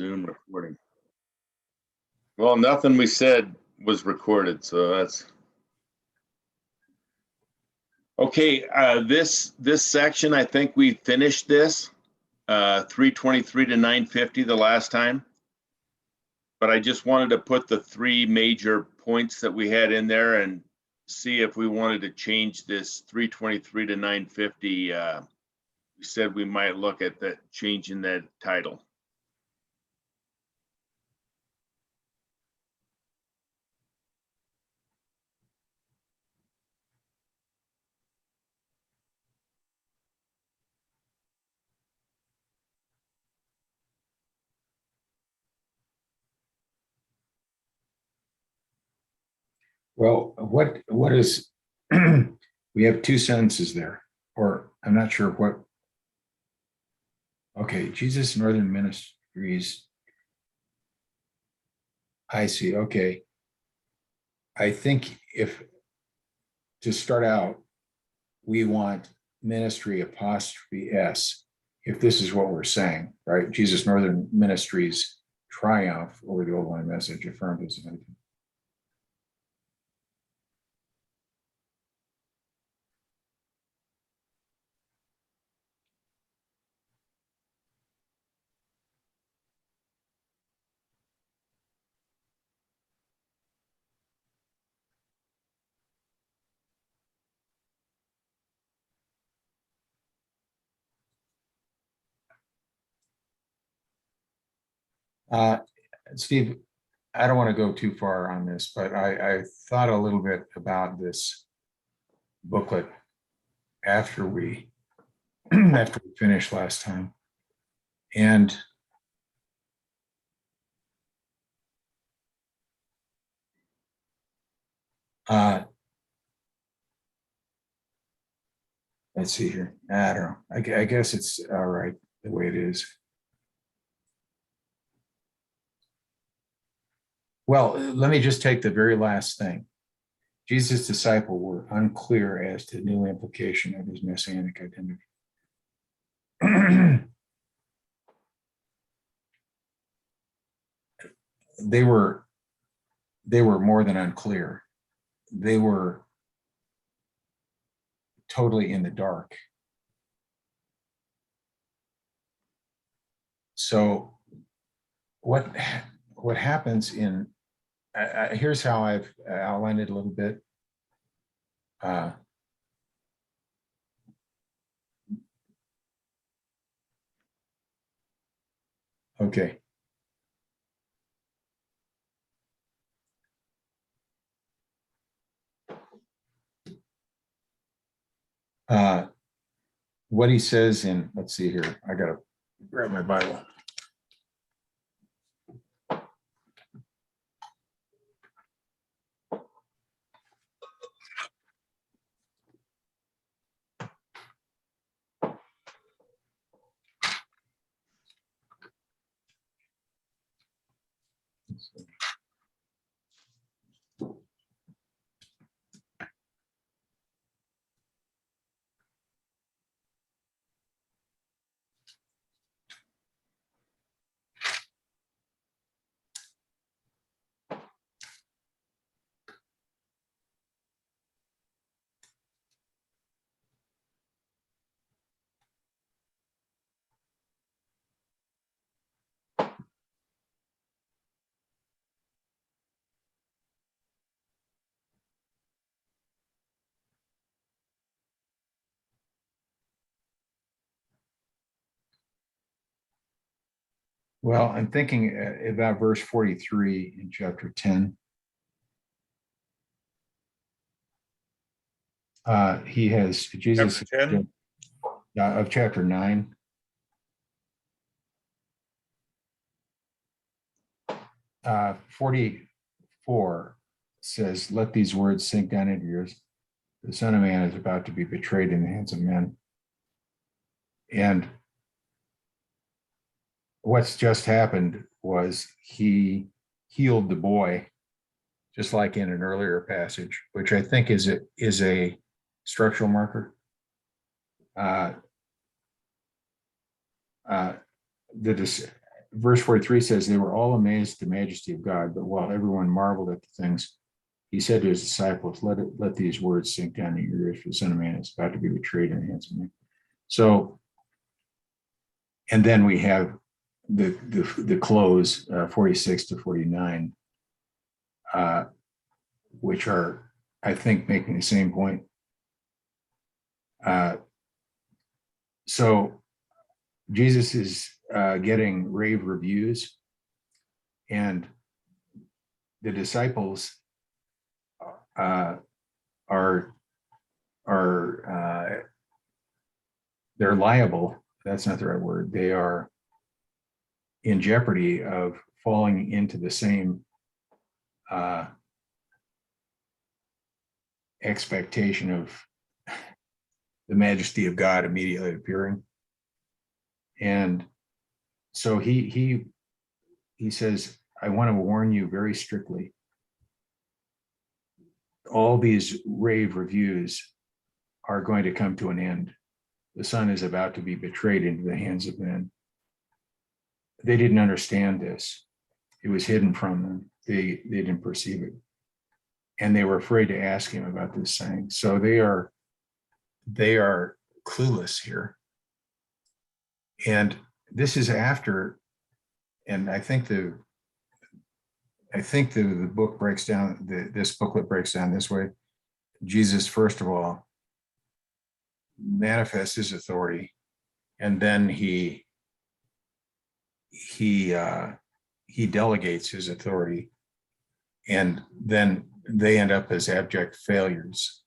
Zoom recording. Well, nothing we said was recorded, so that's okay. This section, I think we finished this 323 to 950 the last time, but I just wanted to put the three major points that we had in there and see if we wanted to change this 323 to 950. We said we might look at that, changing that title. Well, what is, we have two sentences there, or I'm not sure what. Okay, Jesus Northern Ministries. I see, okay. I think if, to start out, we want ministry apostrophe S, if this is what we're saying, right? Jesus Northern Ministries triumph over the old line message affirmed as an. Steve, I don't want to go too far on this, but I thought a little bit about this booklet after we after we finished last time. And let's see here. I don't know. I guess it's all right the way it is. Well, let me just take the very last thing. Jesus' disciples were unclear as to the new implication of his messianic identity. They were more than unclear. They were totally in the dark. So what happens in, here's how I've outlined it a little bit. Okay. What he says in, let's see here, I gotta grab my Bible. Well, I'm thinking about verse 43 in chapter 10. He has Jesus Chapter 10? Of chapter 9. Uh, 44 says, "Let these words sink down into yours. The Son of Man is about to be betrayed in the hands of men." And what's just happened was he healed the boy, just like in an earlier passage, which I think is a structural marker. verse 43 says, they were all amazed at the majesty of God, but while everyone marveled at the things, he said to his disciples, let these words sink down to your ears, for the Son of Man is about to be betrayed in the hands of men. So, and then we have the close, 46 to 49, which are, I think, making the same point. So Jesus is getting rave reviews, and the disciples are they're liable. That's not the right word. They are in jeopardy of falling into the same expectation of the majesty of God immediately appearing. And so he says, I want to warn you very strictly. All these rave reviews are going to come to an end. The Son is about to be betrayed into the hands of men. They didn't understand this. It was hidden from them. They didn't perceive it. And they were afraid to ask him about this saying. So they are clueless here. And this is after, and I think the book breaks down, this booklet breaks down this way. Jesus, first of all, manifests his authority, and then he delegates his authority, and then they end up as abject failures.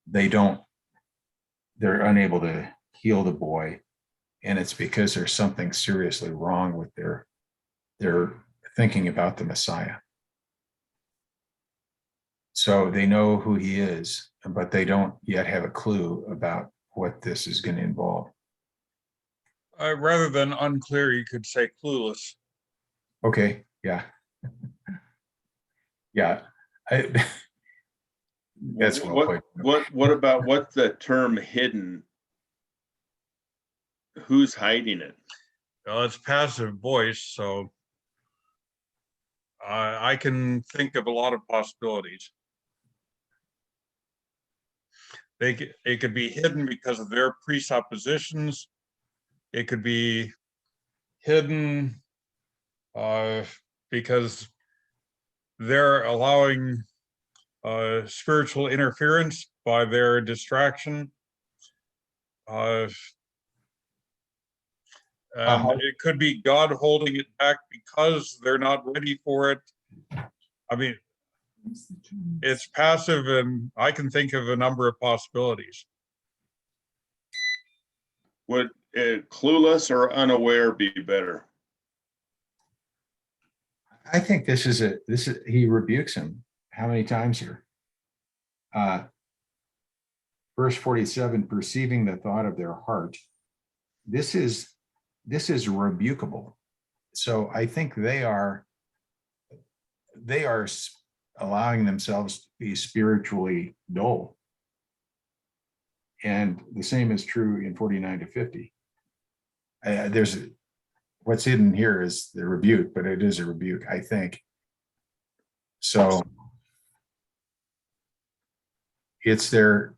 They're unable to heal the boy, and it's because there's something seriously wrong with their thinking about the Messiah. So they know who he is, but they don't yet have a clue about what this is going to involve. Rather than unclear, you could say clueless. Okay, yeah. Yeah. That's what about what's the term hidden? Who's hiding it? Well, it's passive voice, so I can think of a lot of possibilities. It could be hidden because of their presuppositions. It could be hidden because they're allowing spiritual interference by their distraction. And it could be God holding it back because they're not ready for it. I mean, it's passive, and I can think of a number of possibilities. Would clueless or unaware be better? I think this is he rebukes him. How many times here? Verse 47, perceiving the thought of their heart. This is rebukable. So I think they are allowing themselves to be spiritually dull. And the same is true in 49 to 50. What's hidden here is the rebuke, but it is a rebuke, I think. So it's their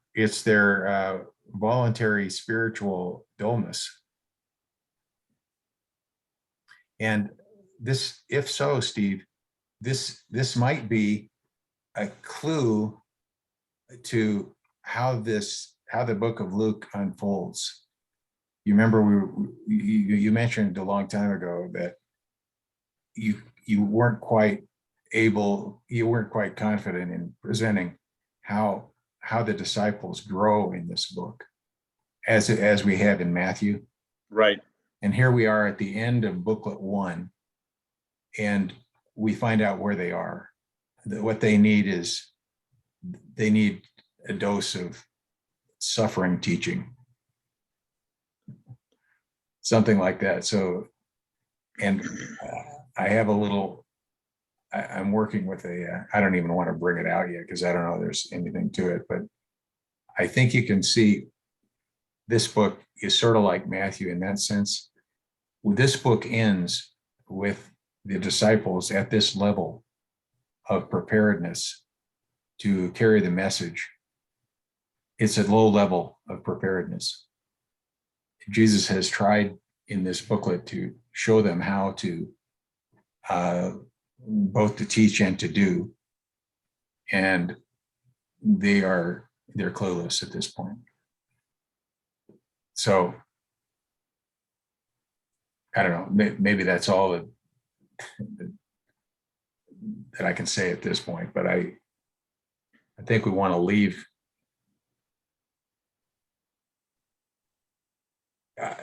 voluntary spiritual dullness. And this, if so, Steve, this might be a clue to how the book of Luke unfolds. You remember you mentioned a long time ago that you weren't quite confident in presenting how the disciples grow in this book as we have in Matthew. Right. And here we are at the end of booklet 1, and we find out where they are. What they need is a dose of suffering teaching, something like that. So, and I have I'm working with I don't even want to bring it out yet because I don't know if there's anything to it, but I think you can see this book is sort of like Matthew in that sense. This book ends with the disciples at this level of preparedness to carry the message. It's a low level of preparedness. Jesus has tried in this booklet to show them how to both to teach and to do, and they're clueless at this point. So I don't know, maybe that's all that I can say at this point, but I think we want to leave.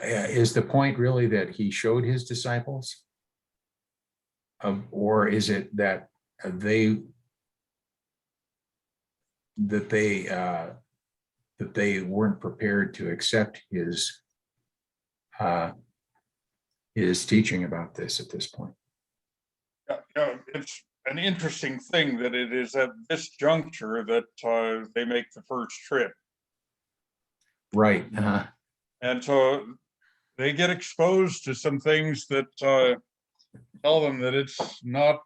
Is the point really that he showed his disciples? Or is it that they weren't prepared to accept his teaching about this at this point? It's an interesting thing that it is at this juncture that they make the first trip. Right. And so they get exposed to some things that tell them that it's not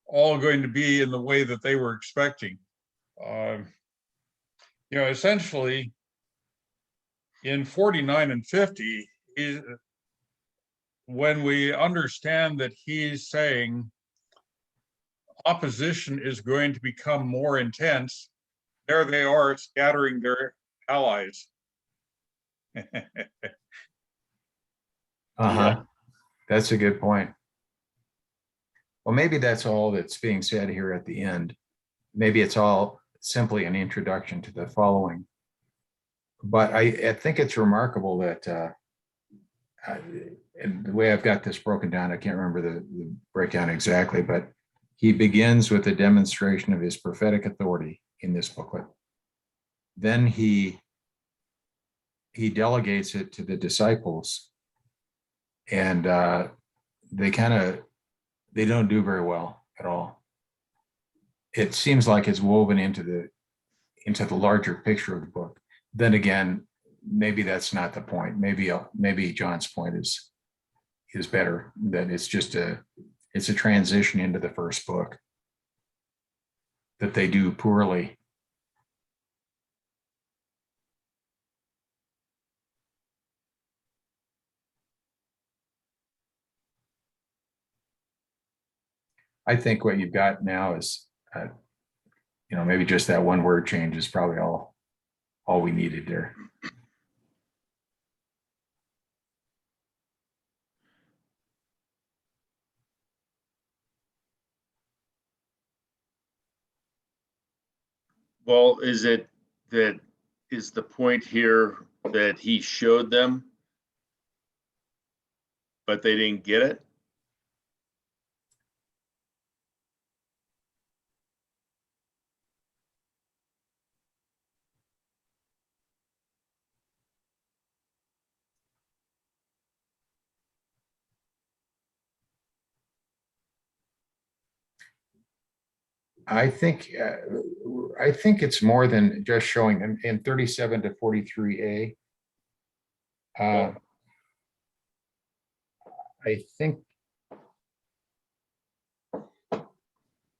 all going to be in the way that they were expecting. Essentially in 49 and 50, when we understand that he's saying opposition is going to become more intense, there they are scattering their allies. Yeah. That's a good point. Well, maybe that's all that's being said here at the end. Maybe it's all simply an introduction to the following. But I think it's remarkable that, and the way I've got this broken down, I can't remember the breakdown exactly, but he begins with a demonstration of his prophetic authority in this booklet. Then he delegates it to the disciples, and they don't do very well at all. It seems like it's woven into the larger picture of the book. Then again, maybe that's not the point. Maybe John's point is better, that it's a transition into the first book that they do poorly. I think what you've got now is, maybe just that one word change is probably all we needed there. Well, is the point here that he showed them, but they didn't get it? I think it's more than just showing them in 37 to 43a. I think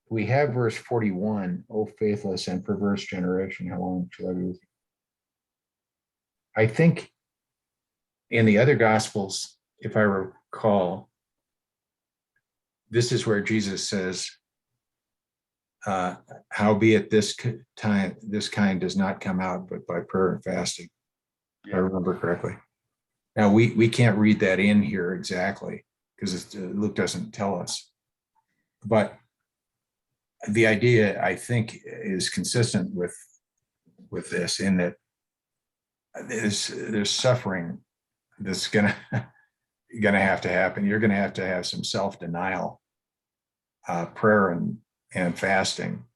we have verse 41, "O faithless and perverse generation, how long shall I be with you?" I think in the other gospels, if I recall, this is where Jesus says, howbeit this kind does not come out but by prayer and fasting. If I remember correctly. Now we can't read that in here exactly because Luke doesn't tell us, but the idea, I think, is consistent with this, in that there's suffering that's gonna have to happen. You're gonna have to have some self-denial, prayer and fasting.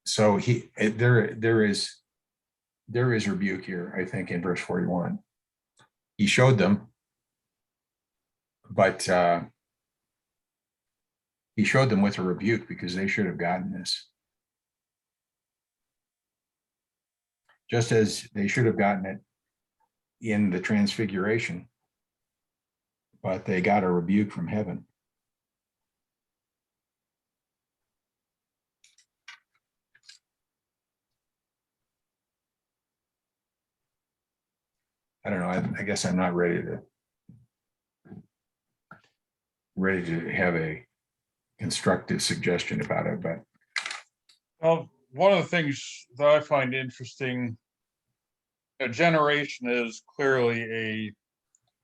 So there is rebuke here, I think, in verse 41. He showed them, but he showed them with a rebuke because they should have gotten this. Just as they should have gotten it in the transfiguration, but they got a rebuke from heaven. I don't know. I guess I'm not ready to have a constructive suggestion about it, but Well, one of the things that I find interesting, a generation is clearly a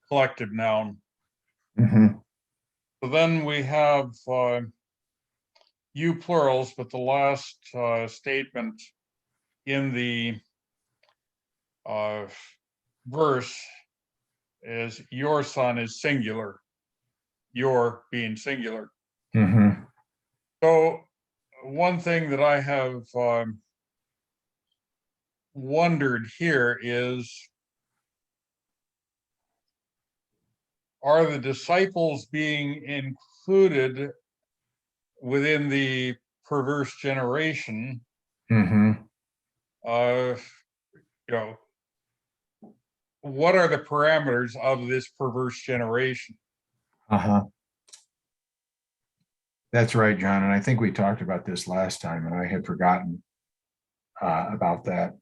collective noun. mhm, So then we have you plurals, but the last statement in the uh, verse is your son is singular, your being singular. mhm. So one thing that I have wondered here is, are the disciples being included within the perverse generation? Mhm. Uh, you know, what are the parameters of this perverse generation? Uh-huh. That's right, John. And I think we talked about this last time, and I had forgotten about that.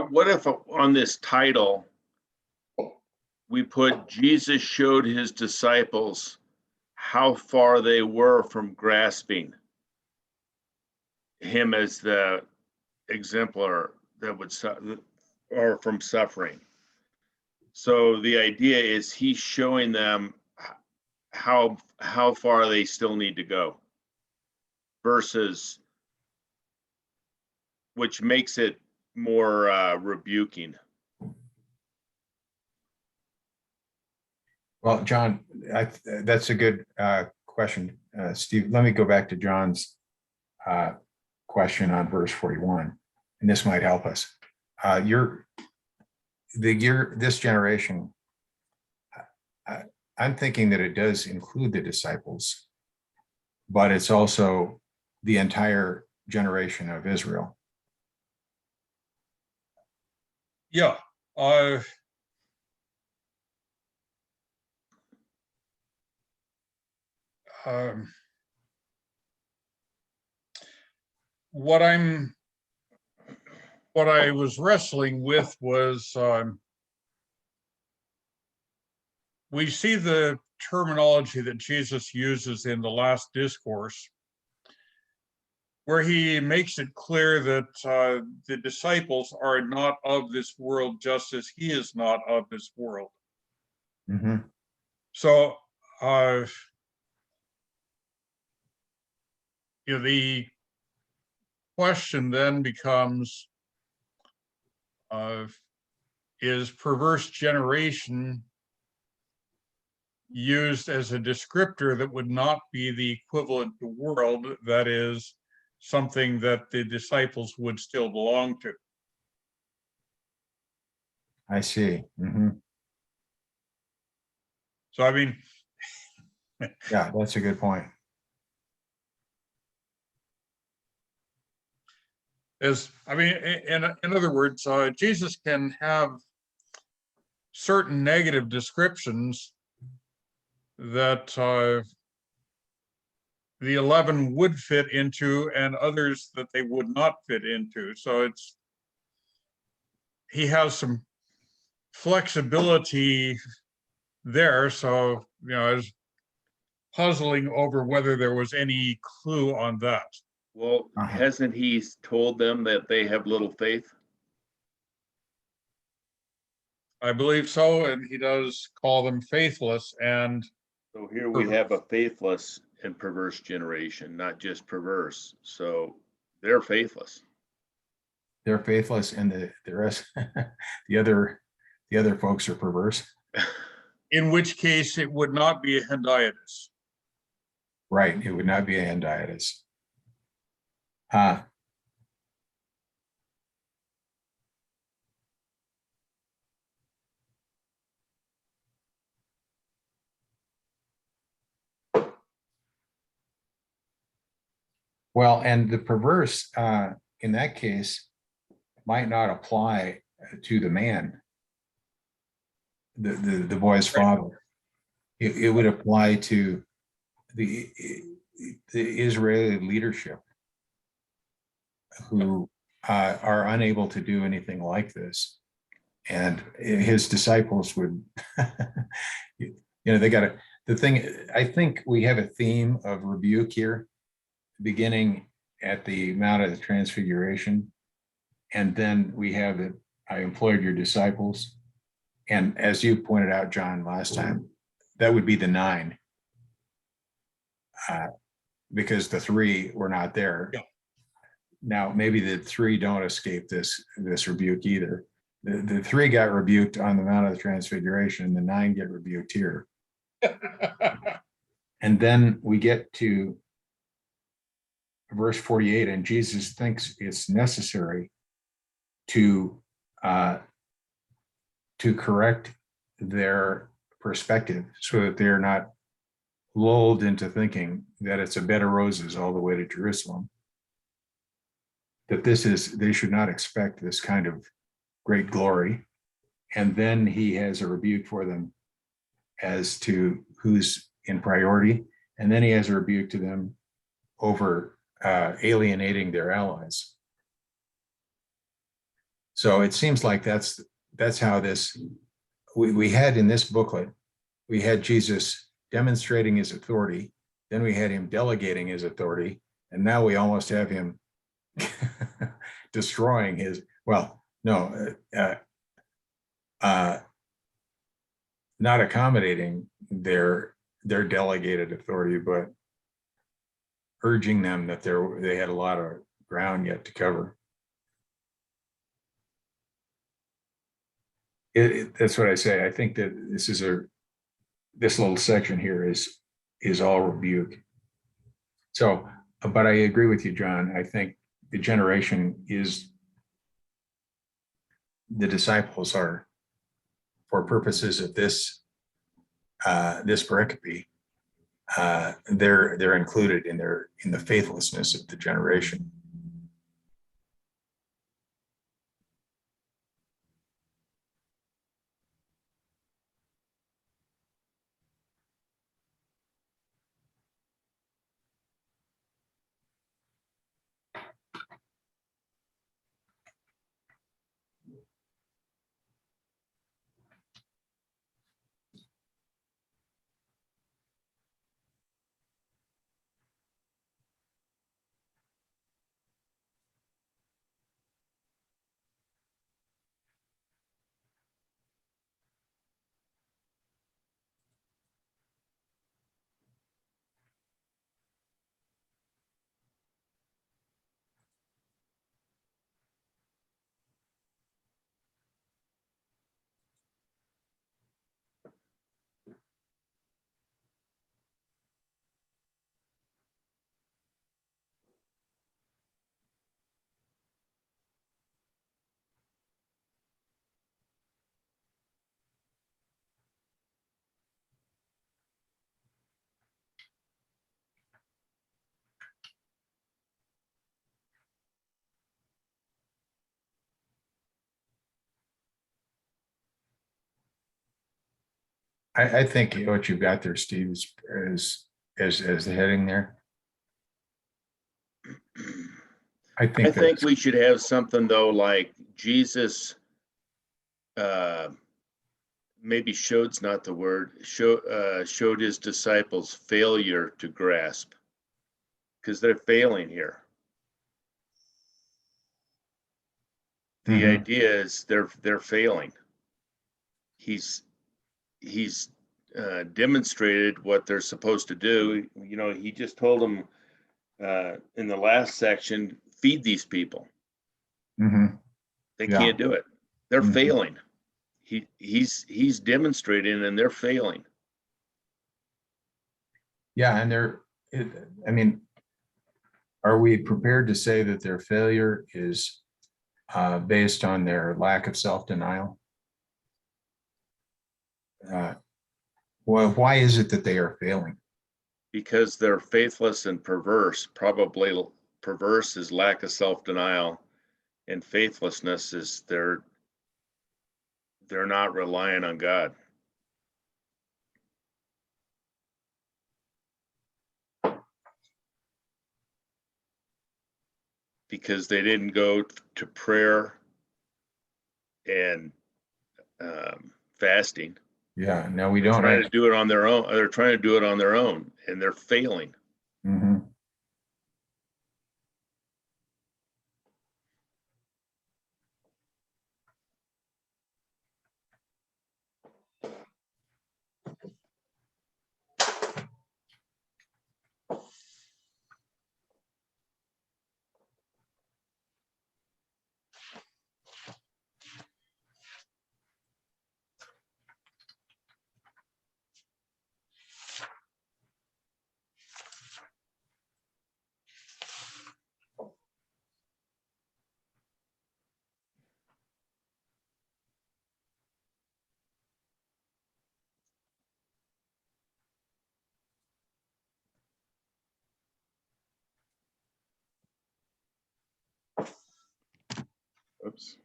What if on this title, we put Jesus showed his disciples how far they were from grasping him as the exemplar that would or from suffering. So the idea is he's showing them how far they still need to go, versus, which makes it more rebuking. Well, John, that's a good question. Steve, let me go back to John's question on verse 41, and this might help us. This generation, I'm thinking that it does include the disciples, but it's also the entire generation of Israel. Yeah. Um, what I was wrestling with was, we see the terminology that Jesus uses in the last discourse, where he makes it clear that the disciples are not of this world, just as he is not of this world. Mhm. So, the question then becomes, is perverse generation used as a descriptor that would not be the equivalent to world, that is something that the disciples would still belong to? I see. Mhm. So, I mean, Yeah, that's a good point. in other words, Jesus can have certain negative descriptions that the 11 would fit into, and others that they would not fit into. So he has some flexibility there. So, I was puzzling over whether there was any clue on that. Well, hasn't he told them that they have little faith? I believe so, and he does call them faithless. And So here we have a faithless and perverse generation, not just perverse. So they're faithless. They're faithless, and the rest, the other folks are perverse. in which case it would not be a hendiadys. Right. It would not be a hendiadys. Well, and the perverse, in that case, might not apply to the man, the boy's Right. father. It would apply to the Israeli leadership who are unable to do anything like this. And his disciples would, they got to, the thing, I think we have a theme of rebuke here, beginning at the Mount of the Transfiguration. And then we have that I employed your disciples. And as you pointed out, John, last time, that would be the 9. Because the 3 were not there. Yeah. Now, maybe the 3 don't escape this rebuke either. The 3 got rebuked on the Mount of the Transfiguration, and the 9 get rebuked here. And then we get to verse 48, and Jesus thinks it's necessary to correct their perspective so that they're not lulled into thinking that it's a bed of roses all the way to Jerusalem. That they should not expect this kind of great glory. And then he has a rebuke for them as to who's in priority. And then he has a rebuke to them over alienating their allies. So it seems like that's how this, we had in this booklet, we had Jesus demonstrating his authority, then we had him delegating his authority, and now we almost have him destroying his, not accommodating their delegated authority, but urging them that they had a lot of ground yet to cover. That's what I say. I think that this little section here is all rebuke. So, but I agree with you, John. I think the generation is, the disciples are, for purposes of this pericope, they're included in the faithlessness of the generation. I think what you've got there, Steve, is as the heading there. I think we should have something though, like Jesus, maybe showed's not the word, showed his disciples failure to grasp, because they're failing here. The idea is they're failing. He's demonstrated what they're supposed to do. He just told them in the last section, feed these people. They can't do it. They're failing. He's demonstrating, and they're failing. Yeah, and are we prepared to say that their failure is based on their lack of self-denial? Well, why is it that they are failing? Because they're faithless and perverse. Probably perverse is lack of self-denial, and faithlessness is they're not relying on God. Because they didn't go to prayer and fasting. Yeah, no, we They're don't. trying to do it on their own. They're trying to do it on their own, and they're failing. Mhm. Oops.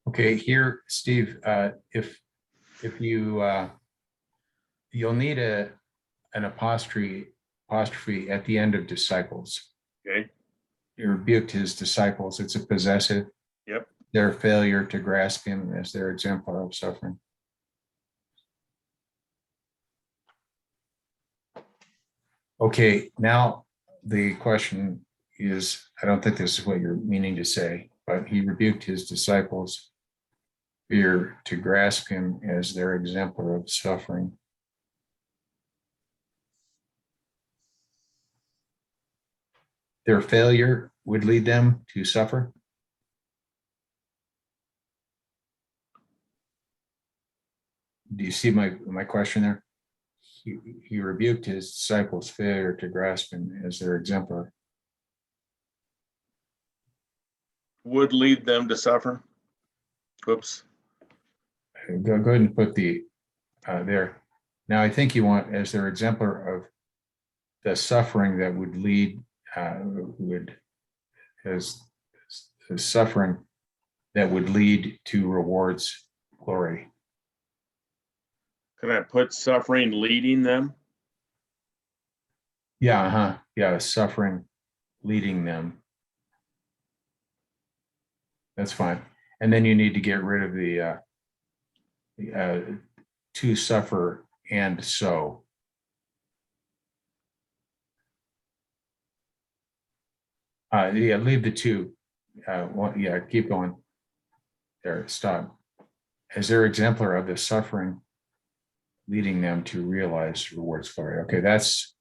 Okay, here, Steve, if you, you'll need an apostrophe at the end of disciples. Okay. He rebuked his disciples. It's a possessive. Yep. Their failure to grasp him as their exemplar of suffering. Okay, now the question is, I don't think this is what you're meaning to say, but he rebuked his disciples' fear to grasp him as their exemplar of suffering. Their failure would lead them to suffer. Do you see my question there? He rebuked his disciples' failure to grasp him as their exemplar. Would lead them to suffer. Whoops. Go ahead and put the there. Now, I think you want as their exemplar of the suffering that would lead as the suffering that would lead to rewards, glory. Can I put suffering leading them? Yeah, yeah, suffering leading them. That's fine. And then you need to get rid of the to suffer and so. Yeah, leave the two. Yeah, keep going. There, stop. As their exemplar of the suffering, leading them to realize rewards glory. Okay, that's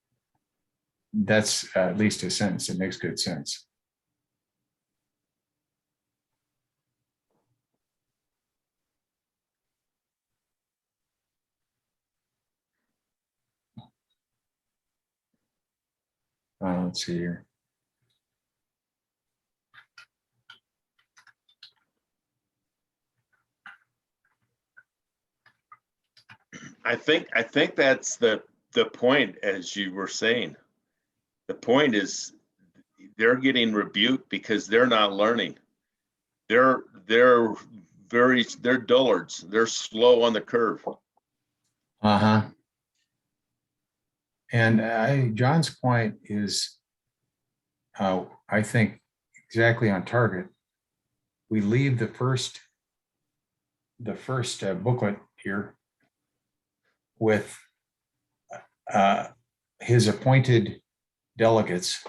at least a sentence. It makes good sense. Let's see here. I think that's the point, as you were saying. The point is they're getting rebuked because they're not learning. They're dullards. They're slow on the curve. And John's point is, I think, exactly on target. We leave the first booklet here with his appointed delegates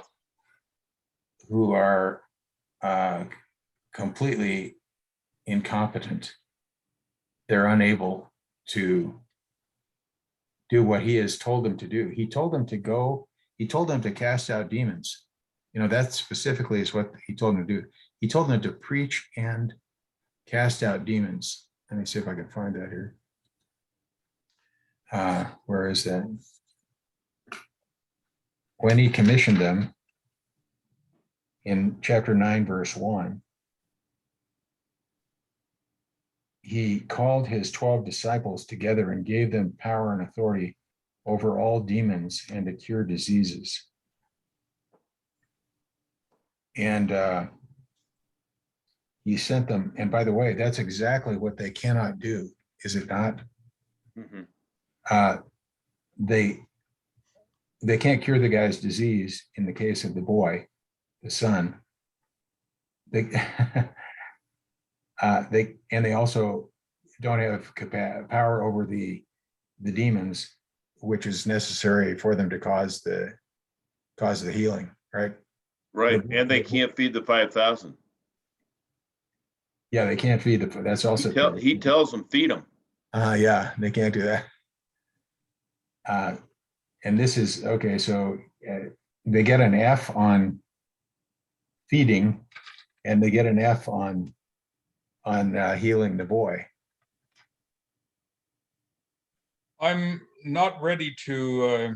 who are completely incompetent. They're unable to do what he has told them to do. He told them to go, he told them to cast out demons. You know, that specifically is what he told them to do. he told them to preach and cast out demons. Let me see if I can find that here. Where is that? When he commissioned them in chapter 9, verse 1, he called his 12 disciples together and gave them power and authority over all demons and to cure diseases. And he sent them. And by the way, that's exactly what they cannot do, is it not? Mhm. They can't cure the guy's disease in the case of the boy, the son. They they also don't have power over the demons, which is necessary for them to cause the healing, right? Right, and they can't feed the 5,000. Yeah, they can't feed the. That's also He tells them, feed them. yeah, they can't do that. And this is okay. So they get an F on feeding, and they get an F on healing the boy. I'm not ready to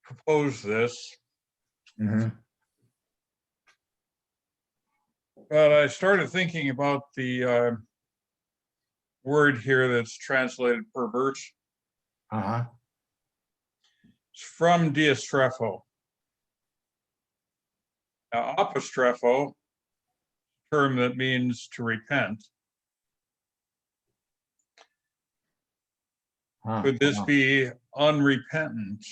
propose this, Mhm. but I started thinking about the word here that's translated perverse. Uh-huh. It's from diastrepho. Now, apostrepho, term that means to repent. Huh. Could this Wow. be unrepentant?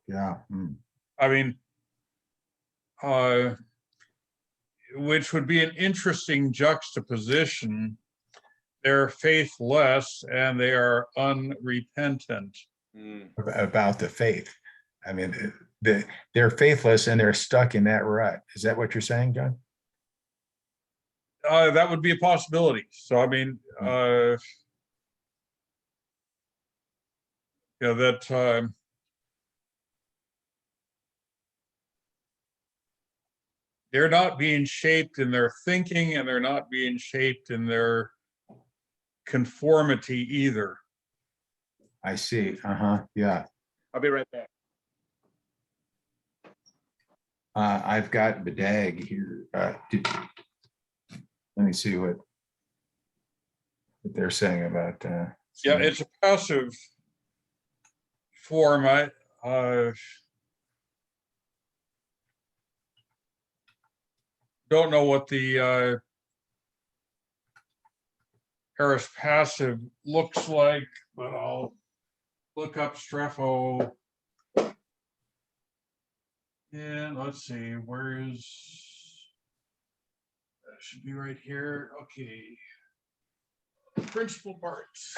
Yeah. I mean, which would be an interesting juxtaposition. They're faithless and they are unrepentant. About the faith. I mean, they're faithless and they're stuck in that rut. Is that what you're saying, John? That would be a possibility. So, I mean, that they're not being shaped in their thinking and they're not being shaped in their conformity either. I see. Uh-huh. Yeah. I'll be right back. I've got BDAG here. Let me see what they're saying about. Yeah, it's a passive form. I don't know what the aorist passive looks like, but I'll look up strepho. And let's see, where is that? Should be right here. Okay. Principal parts.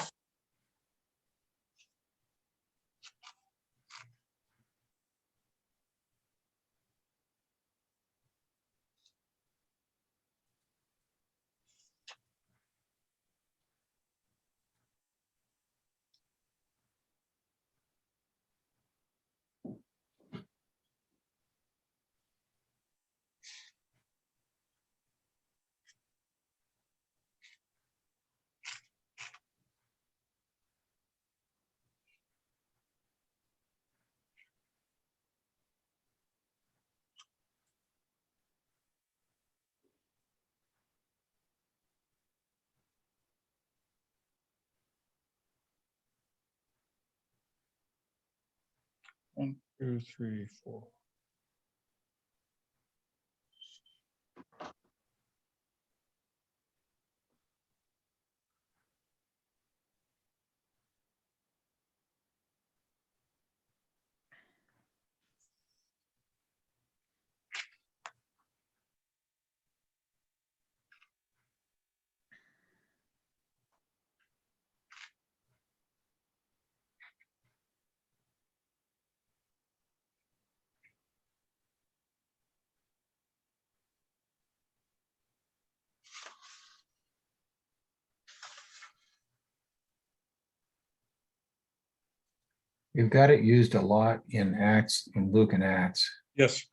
One, two, three, four. You've got it used a lot in Acts, in Luke and Acts. Yes.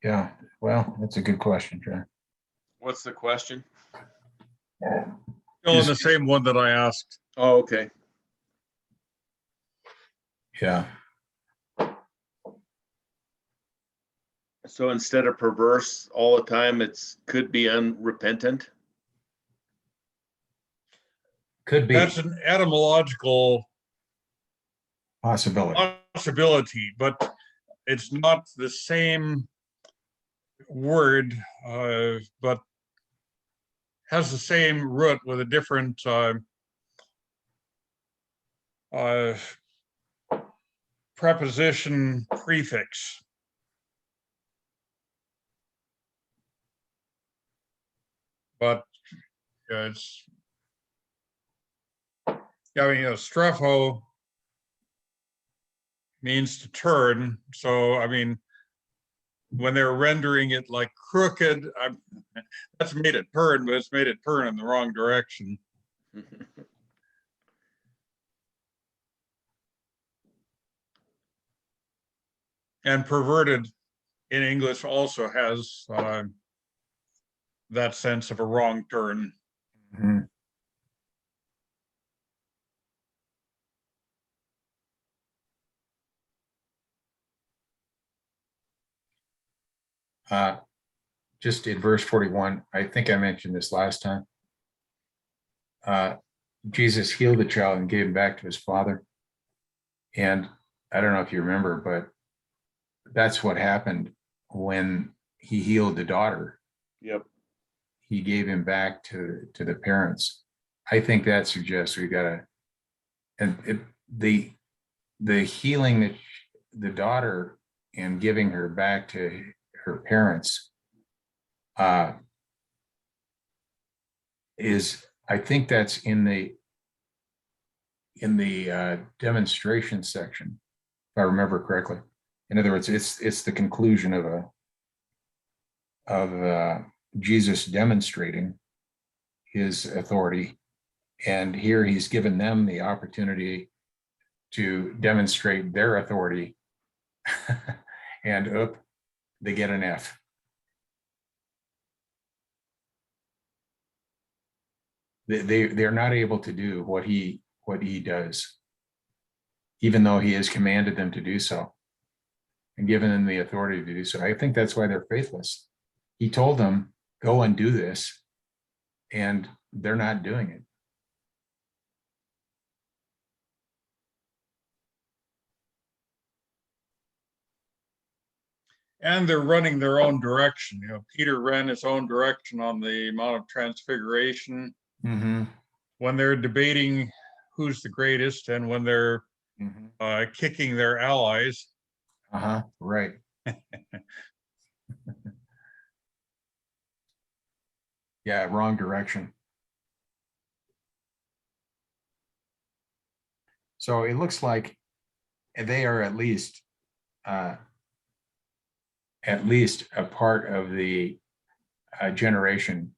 Yeah, well, that's a good question, John. What's the question? Still in the same one that I asked. Oh, okay. Yeah, So instead of perverse all the time, could be unrepentant. could be That's an etymological possibility. possibility, but it's not the same word, but has the same root with a different uh, preposition prefix. But it's, I mean, strepho means to turn. So, I mean, when they're rendering it like crooked, that's made it turn, but it's made it turn in the wrong direction. And perverted in English also has that sense of a wrong turn. Mhm. Uh, just in verse 41, I think I mentioned this last time. Jesus healed the child and gave him back to his father. And I don't know if you remember, but that's what happened when he healed the daughter. Yep. He gave him back to the parents. I think that suggests we gotta, and the healing that the daughter and giving her back to her parents is, I think that's in the demonstration section, if I remember correctly. In other words, it's the conclusion of Jesus demonstrating his authority, and here he's given them the opportunity to demonstrate their authority, and they get an F. They're not able to do what he does, even though he has commanded them to do so and given them the authority to do so. I think that's why they're faithless. He told them, go and do this, and they're not doing it. And they're running their own direction. Peter ran his own direction on the Mount of Transfiguration Mm-hmm. when they're debating who's the greatest and when they're Mm-hmm. kicking their allies. Uh-huh. Right. Yeah, wrong direction. So it looks like they are at least a part of the generation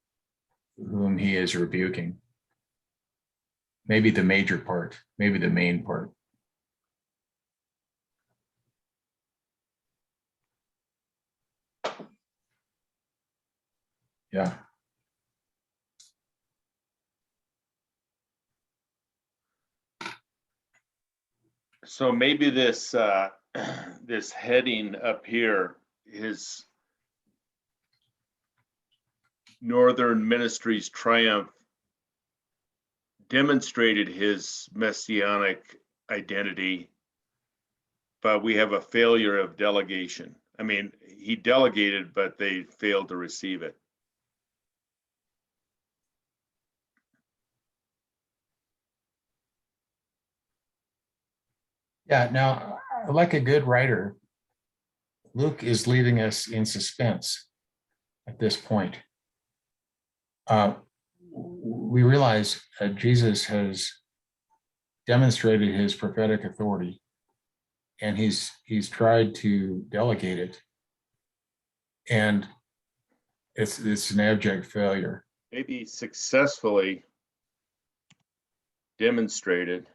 whom he is rebuking. Maybe the major part, maybe the main part. Yeah. So maybe this this heading up here is Northern Ministries Triumph demonstrated his messianic identity, but we have a failure of delegation. I mean, he delegated, but they failed to receive it. Yeah. Now, like a good writer, Luke is leaving us in suspense at this point. We realize Jesus has demonstrated his prophetic authority, and he's tried to delegate it, and it's an abject failure. Maybe successfully demonstrated.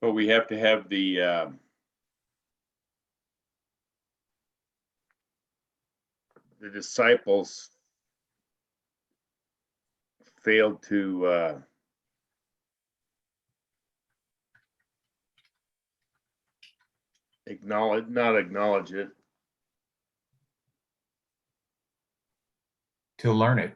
But we have to have the disciples failed to not acknowledge it. To learn it.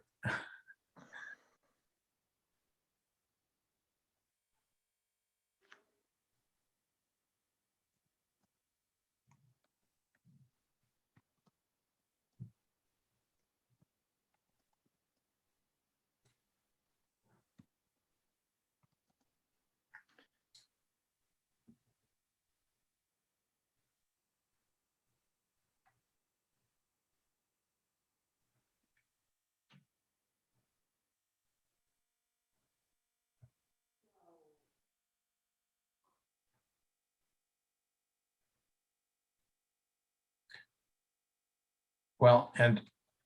Well, and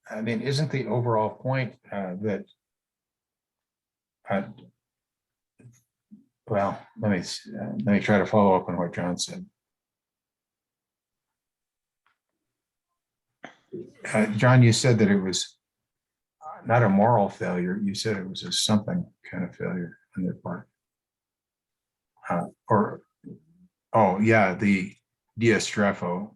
I mean, isn't the overall point that well, let me try to follow up on what John said. John, you said that it was not a moral failure. You said it was a something kind of failure on their part. Oh yeah, the diastrepho.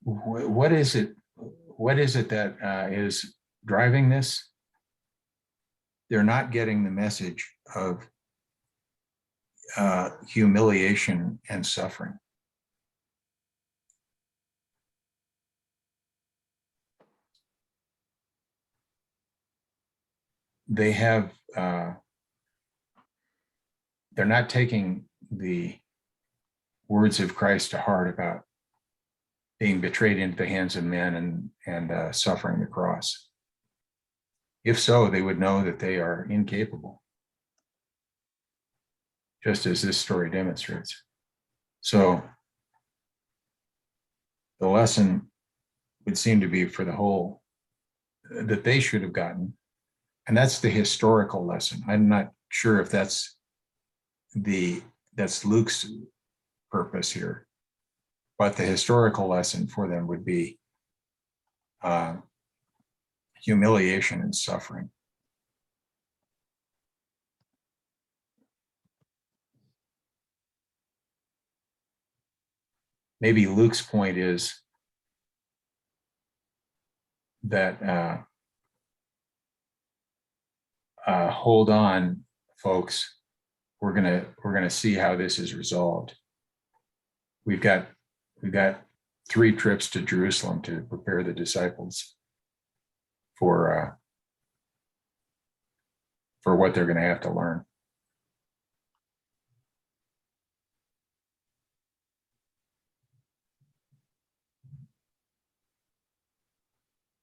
What is it? What is it that is driving this? They're not getting the message of humiliation and suffering. They have, they're not taking the words of Christ to heart about being betrayed into the hands of men and suffering the cross. If so, they would know that they are incapable, just as this story demonstrates. So the lesson would seem to be for the whole that they should have gotten, and that's the historical lesson. I'm not sure if that's Luke's purpose here, but the historical lesson for them would be humiliation and suffering. Maybe Luke's point is that hold on, folks. We're gonna see how this is resolved. We've got 3 trips to Jerusalem to prepare the disciples for what they're going to have to learn.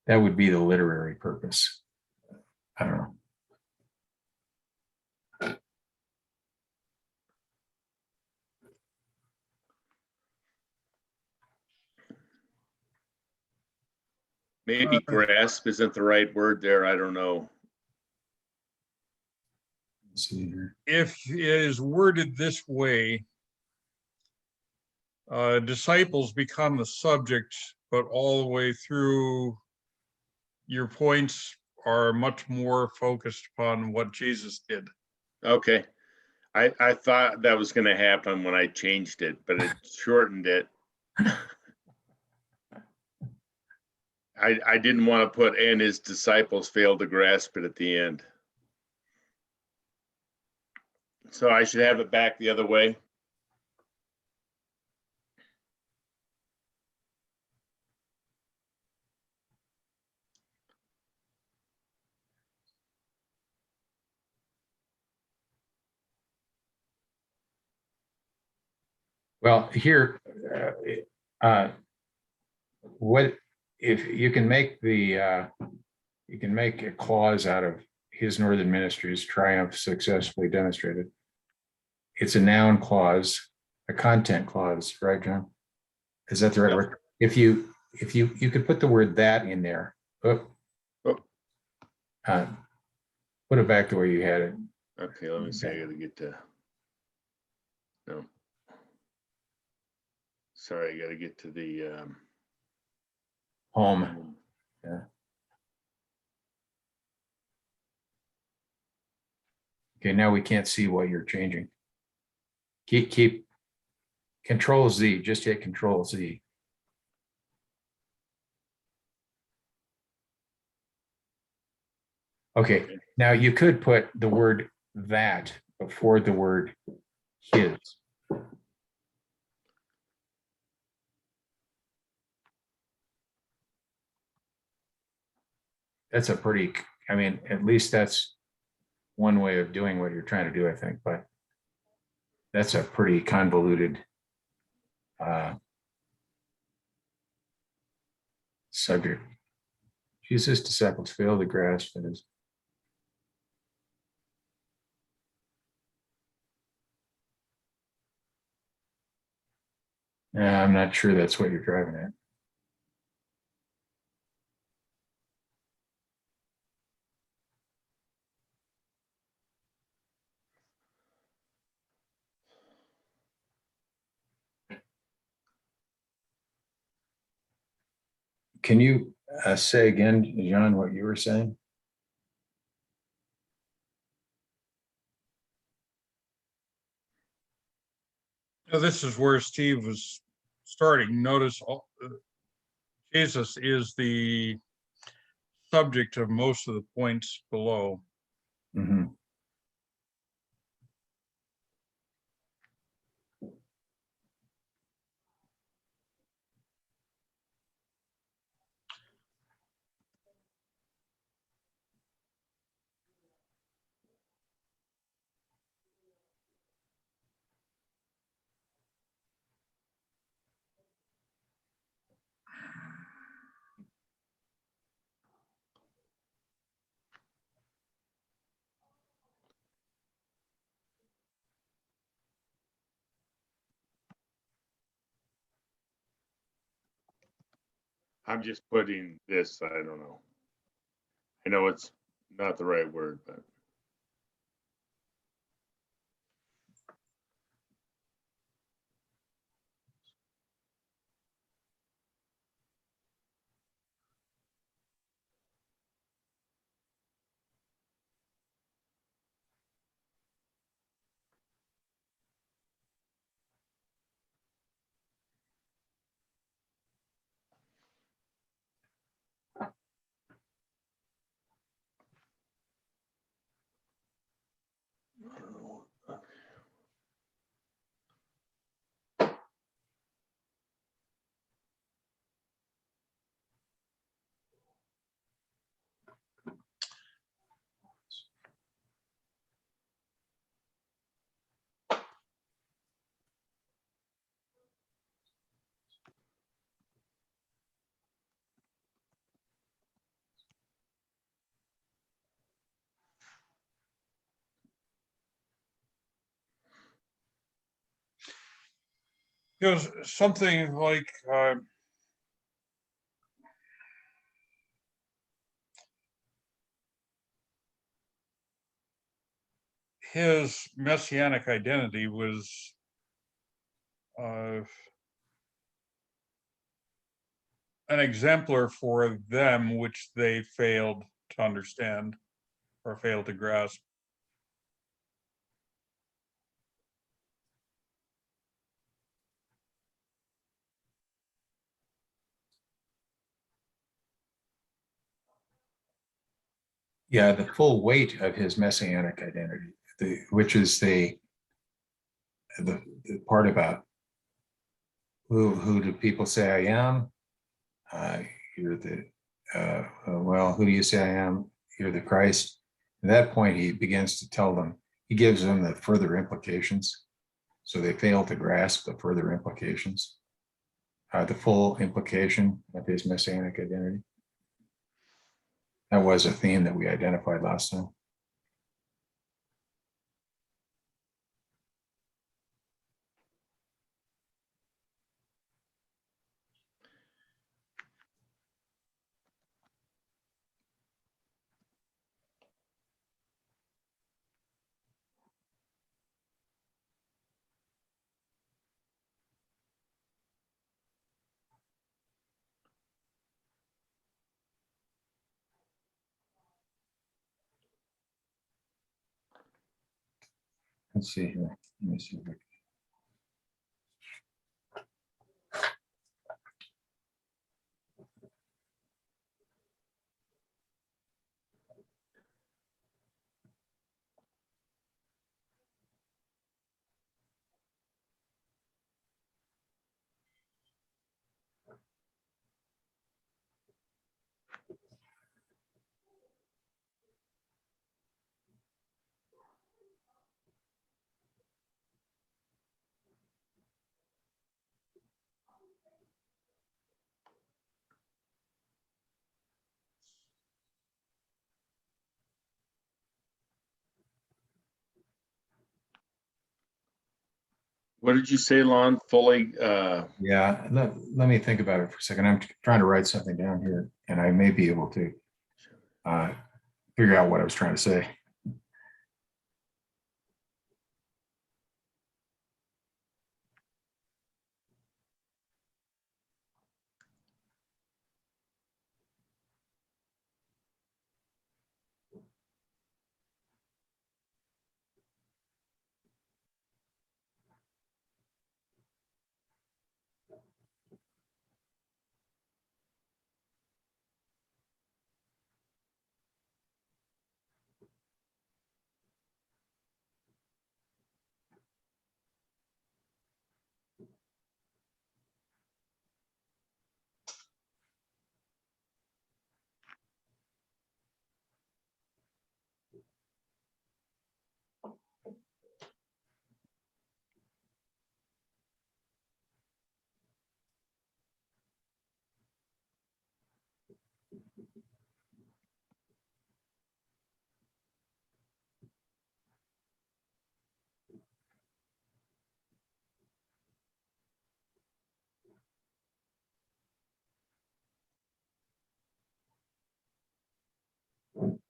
That would be the literary purpose. I don't know. Maybe grasp isn't the right word there. I don't know. Let's see here. If it is worded this way, disciples become the subject, but all the way through, your points are much more focused upon what Jesus did. Okay. I thought that was going to happen when I changed it, but it shortened it. I didn't want to put "and his disciples failed to grasp it" at the end. So I should have it back the other way. Well, here, what if you can make you can make a clause out of his northern ministry's triumph successfully demonstrated. It's a noun clause, a content clause, right, John? Is that the right word? If you could put the word "that" in there. Put it back the way you had it. Okay, let me see, I gotta get to. No. Sorry, I gotta get to the, Home. Yeah. Okay, now we can't see what you're changing. Keep Control Z, just hit Control Z. Okay, now you could put the word that before the word his. That's a pretty, I mean, at least that's one way of doing what you're trying to do, I think, but that's a pretty convoluted subject. Jesus' disciples failed to grasp it as I'm not sure that's what you're driving at. Can you say again, John, what you were saying? Now, this is where Steve was starting. Notice Jesus is the subject of most of the points below. Mhm. I'm just putting this, I don't know. I know it's not the right word, but. Something like his messianic identity was an exemplar for them, which they failed to understand or failed to grasp. Yeah, the full weight of his messianic identity, which is the part about who do people say I am? You're the well, who do you say I am? You're the Christ. At that point, he begins to tell them. He gives them the further implications, so they fail to grasp the further implications, the full implication of his messianic identity. That was a theme that we identified last time. Let's see here. Let me see. What did you say, Lon? Fully, Yeah, let me think about it for a second. I'm trying to write something down here, and I may be able to figure out what I was trying to say.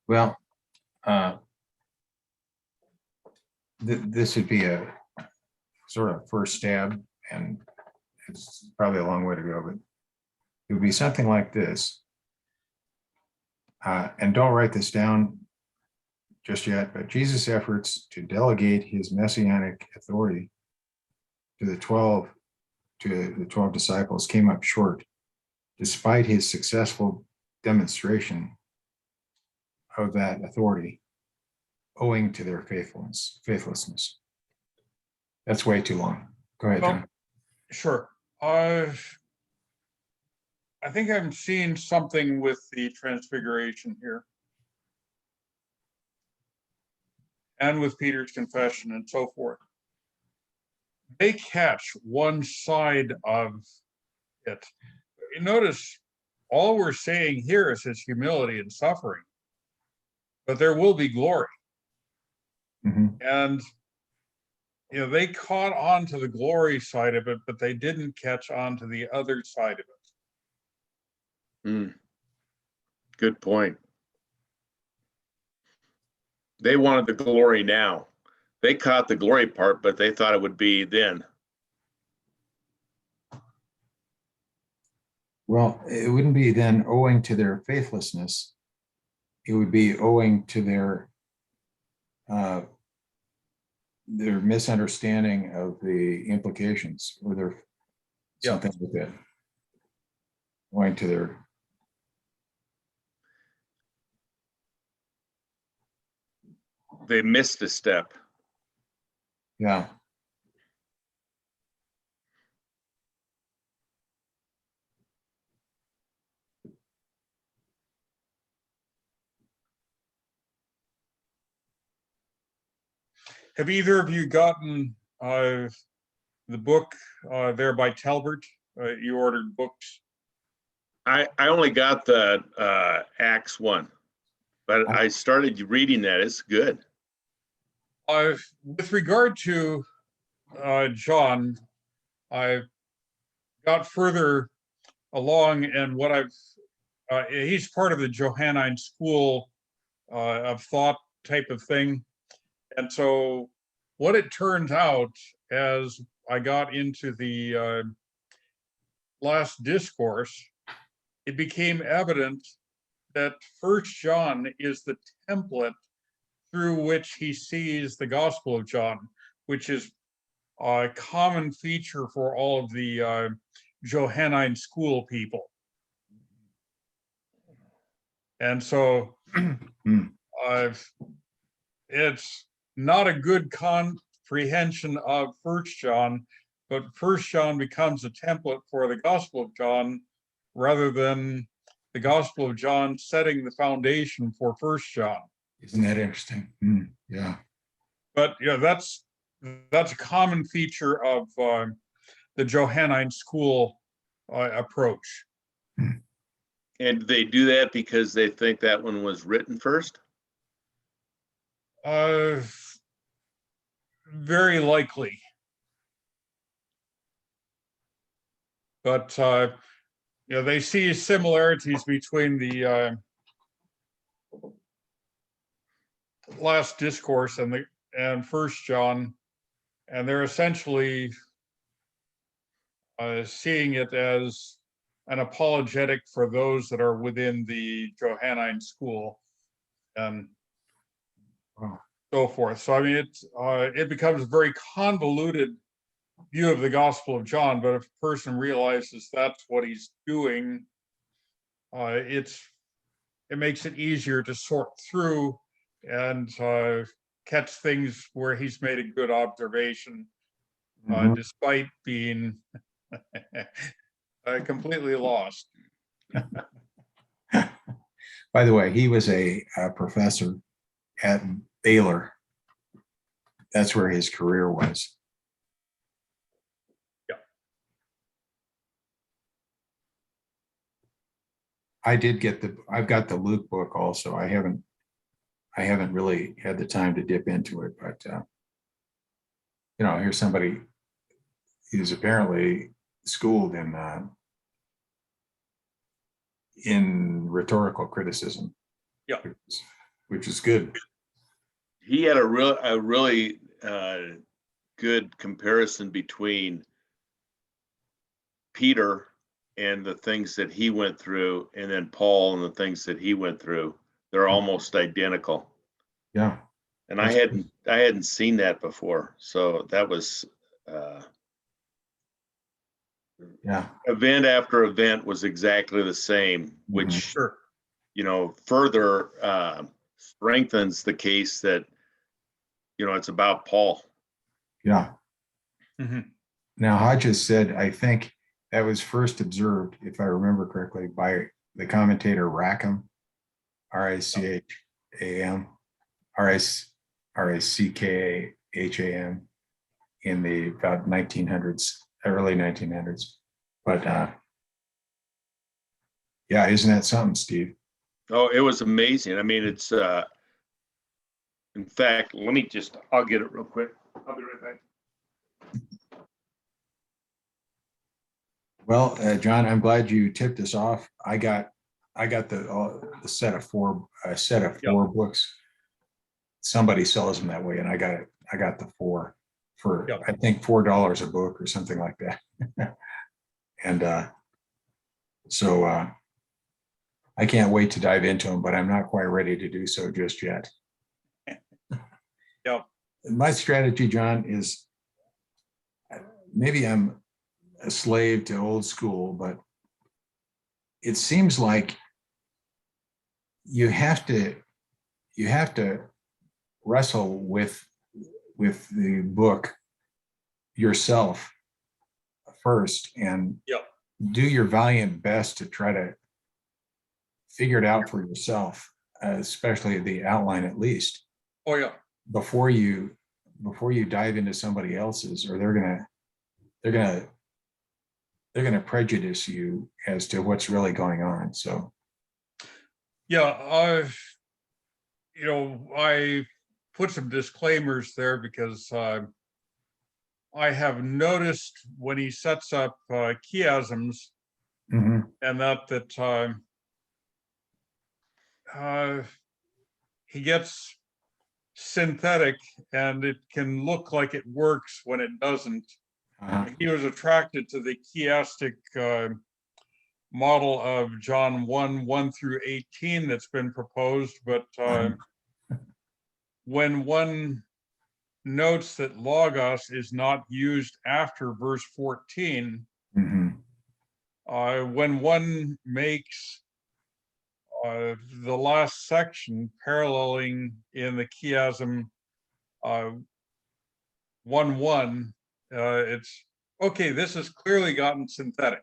Well, this would be a sort of first stab, and it's probably a long way to go, but it would be something like this. And don't write this down just yet, but Jesus' efforts to delegate his messianic authority to the 12 disciples came up short, despite his successful demonstration of that authority, owing to their faithlessness. That's way too long. Go ahead, John. Sure. I think I'm seeing something with the transfiguration here. And with Peter's confession and so forth. They catch one side of it. You notice all we're saying here is his humility and suffering, but there will be glory. Mhm. And they caught on to the glory side of it, but they didn't catch on to the other side of it. good point. They wanted the glory now. They caught the glory part, but they thought it would be then. Well, it wouldn't be then owing to their faithlessness. It would be owing to their misunderstanding of the implications, or their something with it. Owing to their They missed a step. yeah. Have either of you gotten the book there by Talbert? You ordered books? I only got the Acts 1, but I started reading that. It's good. With regard to John, I got further along, and what he's part of the Johannine school of thought type of thing. And so what it turns out, as I got into the last discourse, it became evident that First John is the template through which he sees the Gospel of John. which is a common feature for all of the Johannine school people. And so it's not a good comprehension of First John, but First John becomes a template for the Gospel of John rather than the Gospel of John setting the foundation for First John. Isn't that interesting? Yeah. But yeah, that's a common feature of the Johannine school approach. And they do that because they think that one was written first? Very likely. But they see similarities between the last discourse and First John, and they're essentially seeing it as an apologetic for those that are within the Johannine school and Wow. so forth. So I mean, it becomes a very convoluted view of the Gospel of John, but if a person realizes that's what he's doing, it makes it easier to sort through and catch things where he's made a good observation, despite being completely lost. By the way, he was a professor at Baylor. That's where his career was. Yeah. I've got the Luke book also. I haven't really had the time to dip into it, but here's somebody who's apparently schooled in rhetorical criticism. Yeah. Which is good. He had a really good comparison between Peter and the things that he went through, and then Paul and the things that he went through. They're almost identical. Yeah. And I hadn't seen that before. So that was Yeah. event after event was exactly the same, which Sure. further strengthens the case that it's about Paul. Yeah. Mhm. Now Hodges said, I think that was first observed, if I remember correctly, by the commentator Rackham, Racham, Rackham, in the about 1900s, early 1900s. But yeah, isn't that something, Steve? Oh, it was amazing. I mean, it's in fact, I'll get it real quick. I'll be right back. Well, John, I'm glad you tipped us off. I got the set of four books. Somebody sells them that way, and I got the four for I think $4 a book or something like that. And so I can't wait to dive into them, but I'm not quite ready to do so just yet. Yep. My strategy, John, is maybe I'm a slave to old school, but it seems like you have to wrestle with the book yourself first and do your valiant best to try to figure it out for yourself, especially the outline at least. Oh yeah. Before you dive into somebody else's, or they're gonna prejudice you as to what's really going on. So yeah, I put some disclaimers there because I have noticed when he sets up chiasms and that he gets synthetic and it can look like it works when it doesn't. He was attracted to the chiastic model of John 1 through 18 that's been proposed, but when one notes that logos is not used after verse 14. Mhm. When one makes the last section paralleling in the chiasm 1:1, it's okay. This has clearly gotten synthetic.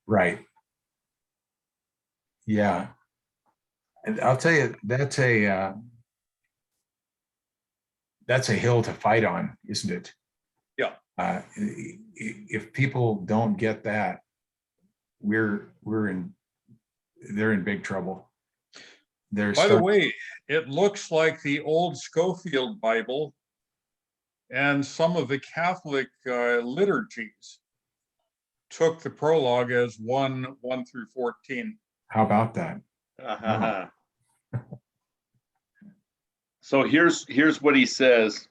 Right. Yeah. And I'll tell you, that's a hill to fight on, isn't it? Yeah. If people don't get that, they're in big trouble. By the way, it looks like the old Schofield Bible and some of the Catholic liturgies took the prologue as 1 through 14. How about that? Uh-huh. So here's what he says.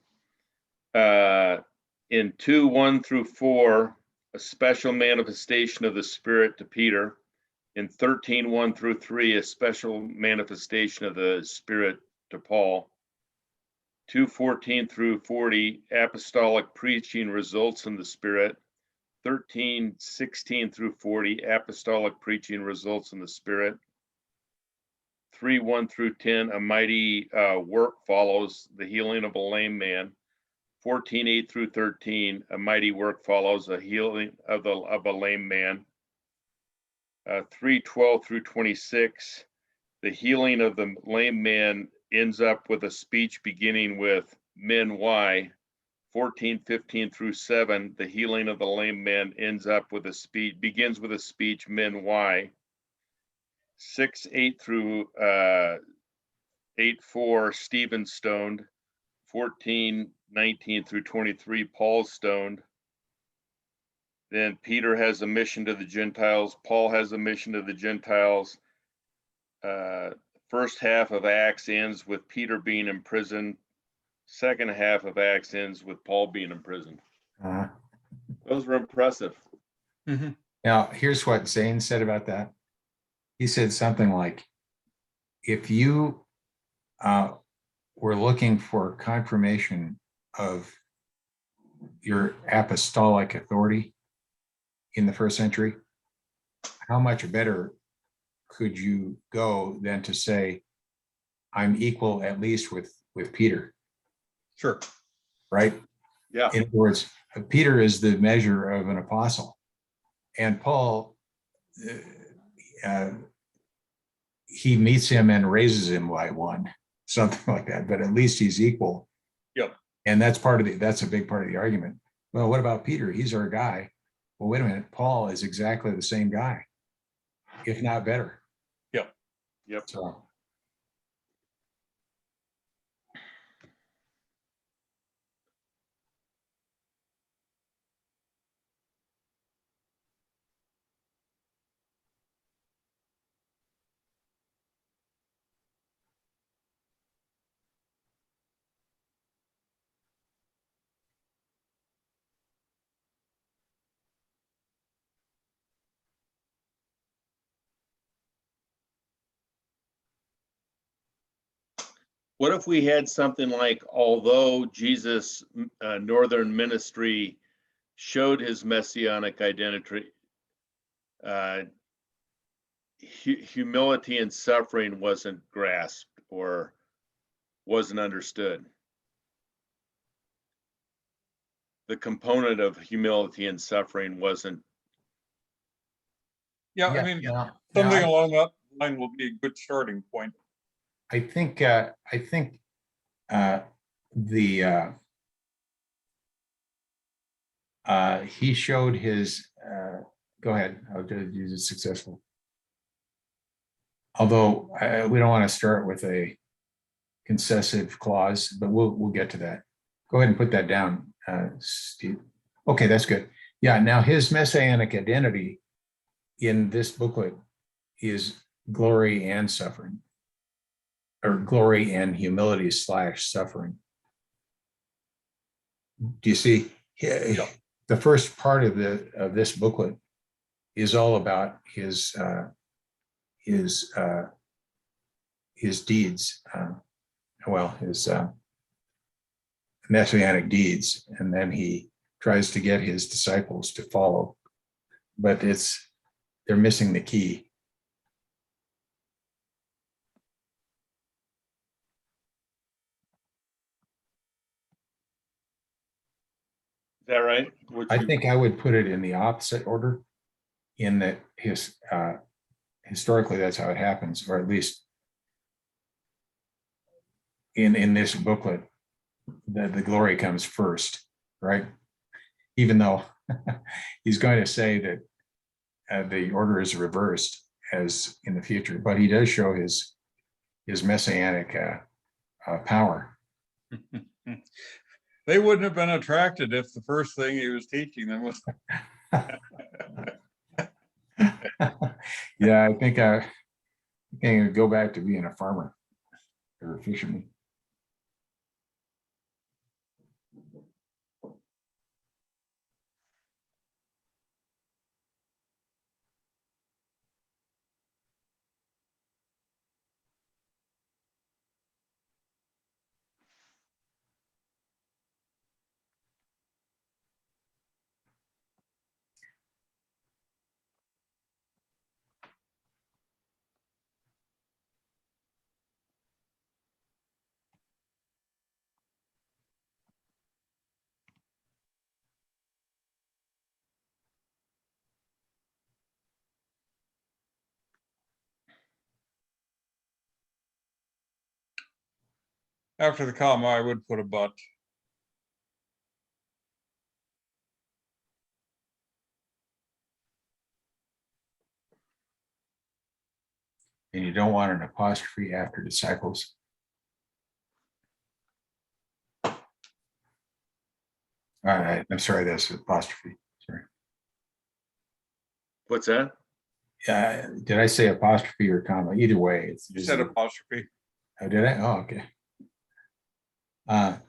In 2:1 through 4, a special manifestation of the Spirit to Peter. In 13:1 through 3, a special manifestation of the Spirit to Paul. 2:14 through 40, apostolic preaching results in the Spirit. 13:16 through 40, apostolic preaching results in the Spirit. 3:1 through 10, a mighty work follows, the healing of a lame man. 14:8 through 13, a mighty work follows, a healing of a lame man. 3:12 through 26, the healing of the lame man ends up with a speech beginning with men why. 14:15 through 7, the healing of the lame man begins with a speech men why. 6:8 through 8:4, Stephen stoned. 14:19 through 23, Paul stoned. Then Peter has a mission to the Gentiles. Paul has a mission to the Gentiles. First half of Acts ends with Peter being in prison. Second half of Acts ends with Paul being in prison. Uh, Those were impressive. Mhm. Now, here's what Zane said about that. He said something like, if you were looking for confirmation of your apostolic authority in the first century, how much better could you go than to say, I'm equal at least with Peter, Sure. right? Yeah. In other words, Peter is the measure of an apostle, and Paul, he meets him and raises him by one, something like that. But at least he's equal. Yep. And that's a big part of the argument. Well, what about Peter? He's our guy. Well, wait a minute. Paul is exactly the same guy, if not better. Yep. Yep. So. What if we had something like, although Jesus' northern ministry showed his messianic identity, humility and suffering wasn't grasped or wasn't understood. The component of humility and suffering wasn't. Yeah, I mean, something along that line will be a good starting point. I think he showed his go ahead. I'll just use it successful. Although we don't want to start with a concessive clause, but we'll get to that. Go ahead and put that down, Steve. Okay, that's good. Yeah, now his messianic identity in this booklet is glory and suffering, or glory and humility / suffering. Do you see? Yeah. The first part of this booklet is all about his deeds. messianic deeds, and then he tries to get his disciples to follow. But they're missing the key. Is that right? I think I would put it in the opposite order, in that historically that's how it happens, or at least in this booklet, the glory comes first, right? Even though he's going to say that the order is reversed as in the future, but he does show his messianic power. They wouldn't have been attracted if the first thing he was teaching them was. Yeah, I think I can go back to being a farmer or a fisherman. After the comma, I would put a but. And you don't want an apostrophe after disciples. All right, I'm sorry, that's an apostrophe. Sorry. What's that? Did I say apostrophe or comma? Either way, it's You said apostrophe. Oh, did I? Oh, okay. At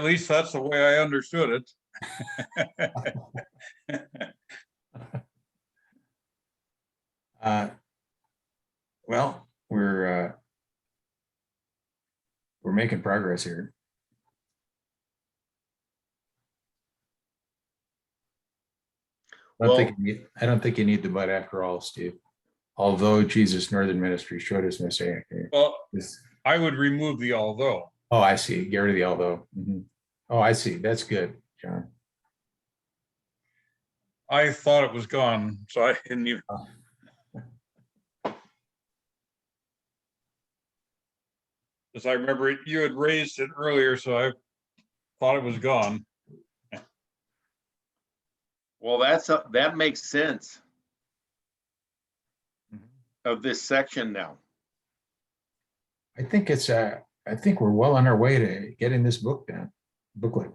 least that's the way I understood it. Well, we're making progress here. I don't think you need the but after all, Steve. Although Jesus' northern ministry showed his messianic. Well, I would remove the although. Oh, I see. Get rid of the although. Mhm. Oh, I see. That's good, John. I thought it was gone, so I didn't even. Because I remember you had raised it earlier, so I thought it was gone. Well, that makes sense of this section now. I think I think we're well on our way to getting this booklet.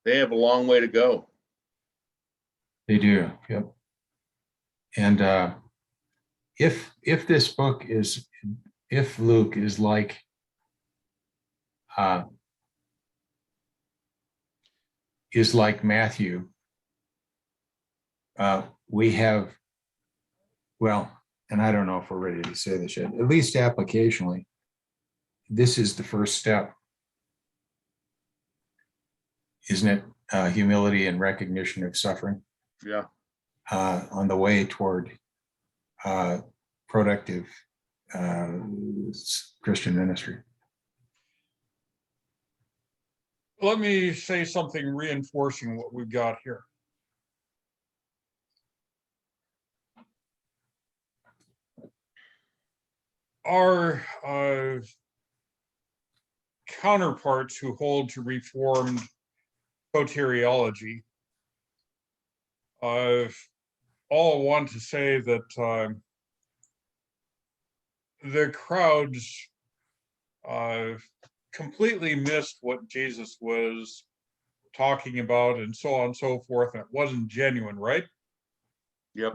They have a long way to go. They do, yep. And if this book is, if Luke is like Matthew, we have, well, and I don't know if we're ready to say this yet, at least applicationally, this is the first step, isn't it? Humility and recognition of suffering. Yeah. On the way toward productive Christian ministry. Let me say something reinforcing what we've got here. Our counterparts who hold to Reformed soteriology all want to say that the crowds completely missed what Jesus was talking about and so on and so forth, and it wasn't genuine, right? Yep.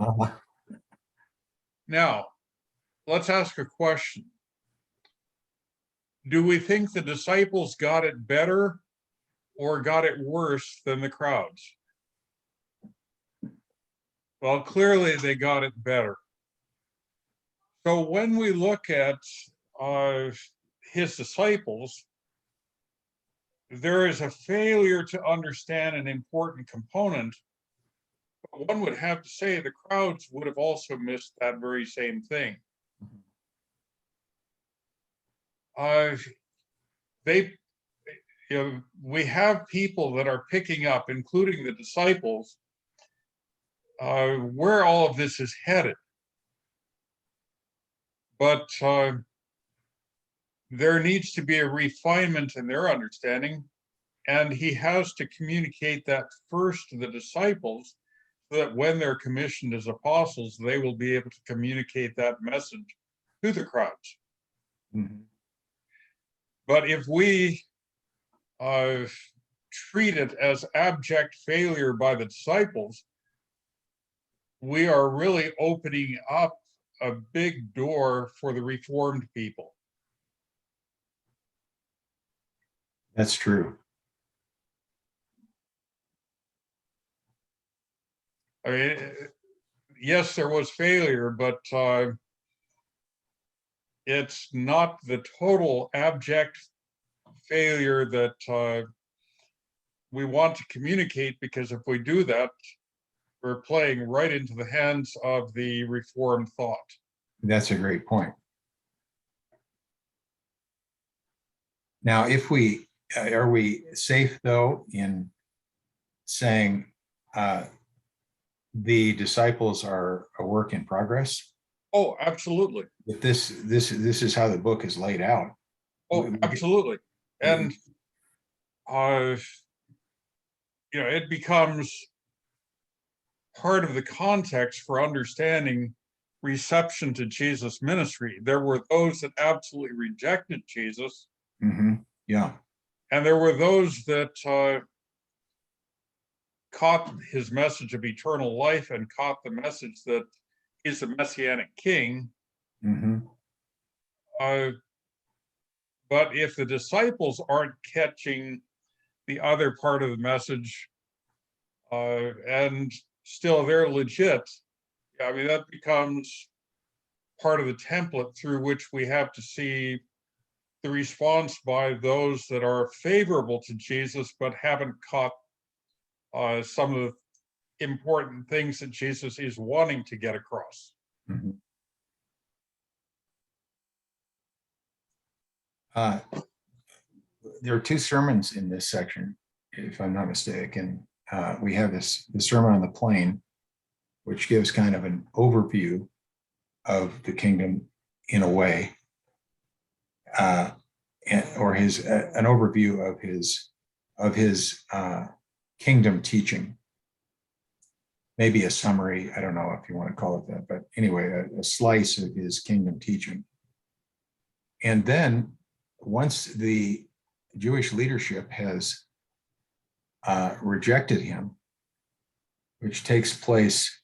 Now, let's ask a question. Do we think the disciples got it better or got it worse than the crowds? Well, clearly they got it better. So when we look at his disciples, there is a failure to understand an important component. But one would have to say the crowds would have also missed that very same thing. They, you know, we have people that are picking up, including the disciples, where all of this is headed. But there needs to be a refinement in their understanding, and he has to communicate that first to the disciples, so that when they're commissioned as apostles, they will be able to communicate that message to the crowds. Mhm. But if we treat it as abject failure by the disciples, we are really opening up a big door for the Reformed people. That's true. I mean, yes, there was failure, but it's not the total abject failure that we want to communicate, because if we do that, we're playing right into the hands of the Reformed thought. That's a great point. Now, if we, are we safe though in saying the disciples are a work in progress? Oh, absolutely. If this is how the book is laid out. Oh, absolutely. And you know, it becomes part of the context for understanding reception to Jesus' ministry. There were those that absolutely rejected Jesus, Mhm. Yeah, and there were those that caught his message of eternal life and caught the message that he's the Messianic King. mhm. But if the disciples aren't catching the other part of the message, and still they're legit, I mean, that becomes part of the template through which we have to see the response by those that are favorable to Jesus but haven't caught some of the important things that Jesus is wanting to get across. Mhm. There are two sermons in this section, if I'm not mistaken. We have the Sermon on the Plain, which gives kind of an overview of the kingdom in a way, or an overview of his kingdom teaching. Maybe a summary, I don't know if you want to call it that, but anyway, a slice of his kingdom teaching. And then once the Jewish leadership has rejected him, which takes place,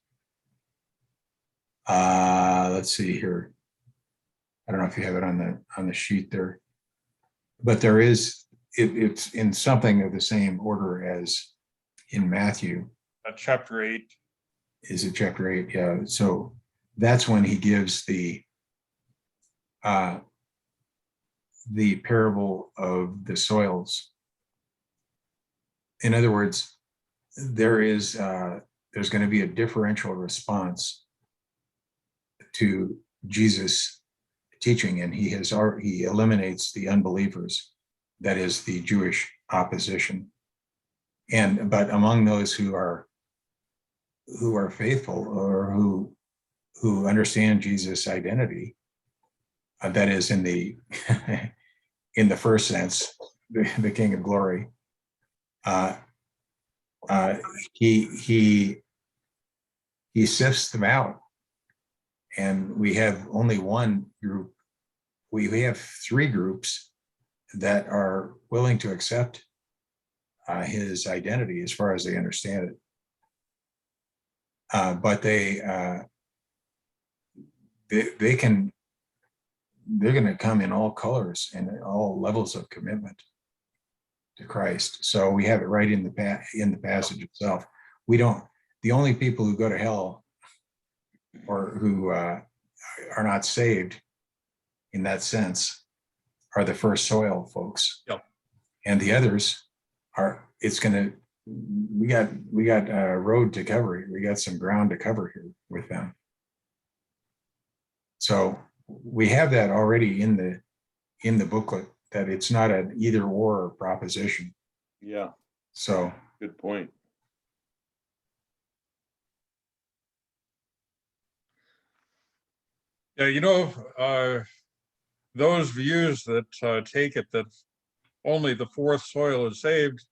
let's see here. I don't know if you have it on the sheet there, but there is, it's in something of the same order as in Matthew. Chapter 8. Is it chapter 8? Yeah. So that's when he gives the parable of the soils. In other words, there's going to be a differential response to Jesus' teaching, and he eliminates the unbelievers, that is the Jewish opposition. But among those who are faithful, or who understand Jesus' identity, that is in the in the first sense, the King of Glory, he sifts them out, and we have only one group. We have three groups that are willing to accept his identity as far as they understand it. But they're going to come in all colors and all levels of commitment to Christ. So we have it right in the passage itself. The only people who go to hell or who are not saved in that sense are the first soil folks. Yep. And the others are, we got a road to cover. We got some ground to cover here with them. So we have that already in the booklet, that it's not an either or proposition. Yeah, So good point. Yeah, those views that take it that only the fourth soil is saved,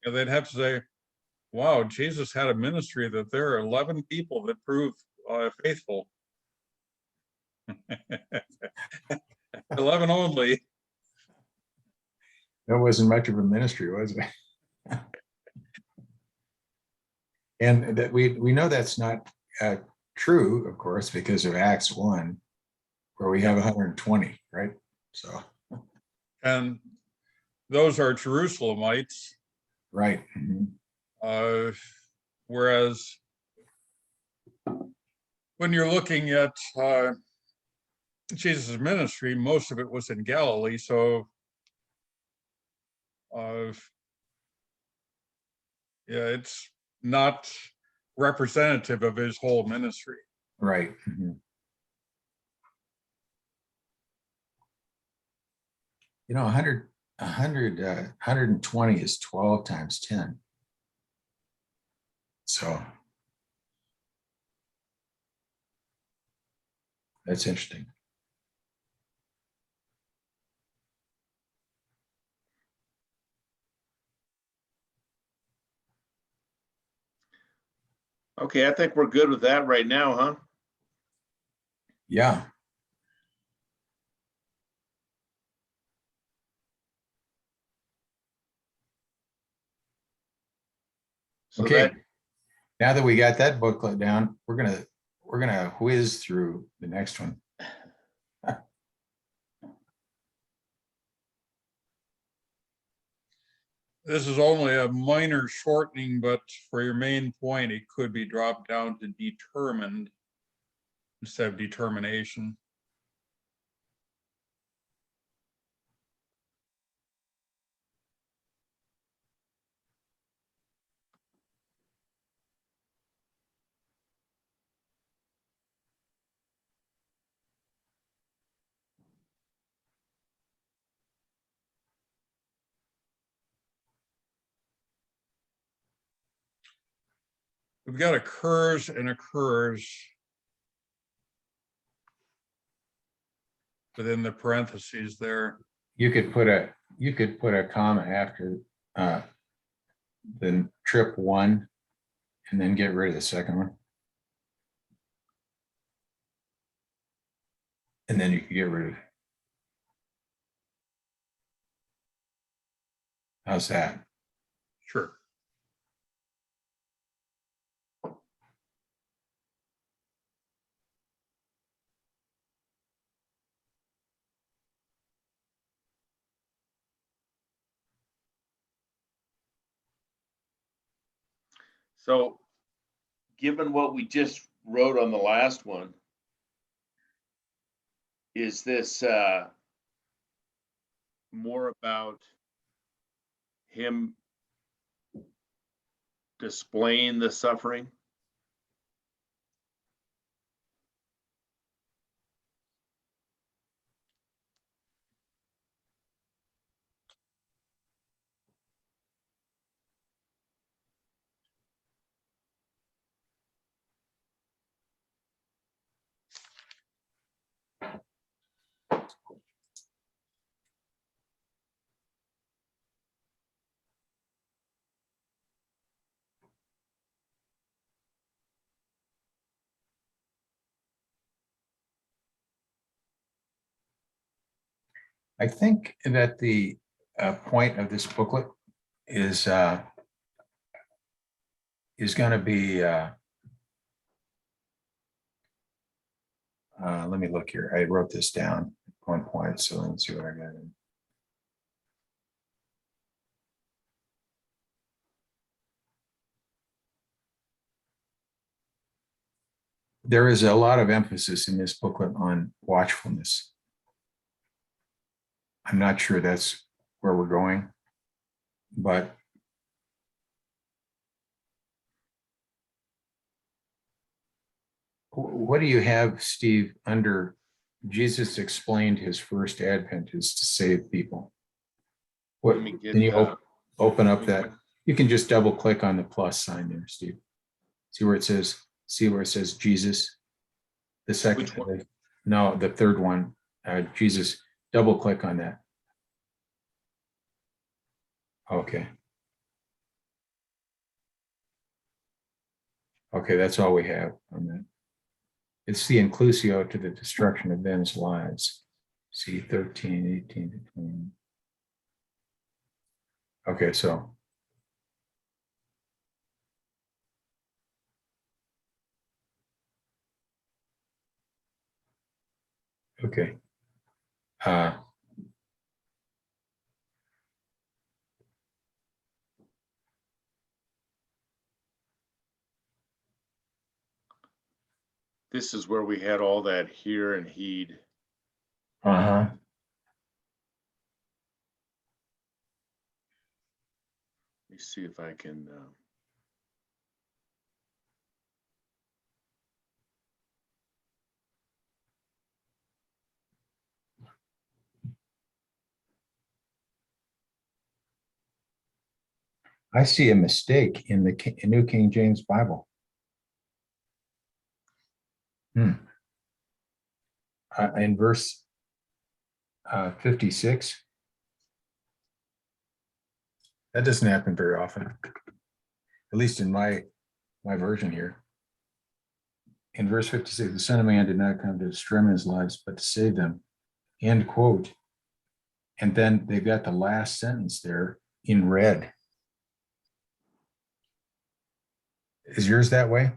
they'd have to say, wow, Jesus had a ministry that there are 11 people that prove faithful. 11 only. that wasn't much of a ministry, was it? And that we know that's not true, of course, because of Acts 1, where we have 120, right? So, And those are Jerusalemites. right. Mhm. Whereas when you're looking at Jesus' ministry, most of it was in Galilee. So, yeah, it's not representative of his whole ministry. Right. Mhm. 120 is 12 times 10. So that's interesting. Okay, I think we're good with that right now, huh? Yeah. So Okay. that, Now that we got that booklet down, we're gonna whiz through the next one. This is only a minor shortening, but for your main point, it could be dropped down to determined instead of determination. We've got occurs and occurs within the parentheses there. You could put a comma after the trip 1 and then get rid of the second one. And then you can get rid of it. How's that? Sure. so given what we just wrote on the last one, is this more about him displaying the suffering? I think that the point of this booklet is going to be. Let me look here. I wrote this down at one point, so let's see what I got. There is a lot of emphasis in this booklet on watchfulness. I'm not sure that's where we're going, but what do you have, Steve, under Jesus explained his first advent is to save people? What, Let me get, can you open up that? You can just double click on the plus sign there, Steve. See where it says Jesus? The second, Which one? no, the third one, Jesus, double click on that. Okay. Okay, that's all we have on that. It's the inclusio to the destruction of men's lives. See 13, 18 to 20. Okay, so. Okay. this is where we had all that hear and heed. Uh-huh. Let me see if I can, I see a mistake in the New King James Bible. In verse 56. That doesn't happen very often, at least in my version here. In verse 56, the Son of Man did not come to destroy men's lives, but to save them. End quote. And then they've got the last sentence there in red. Is yours that way?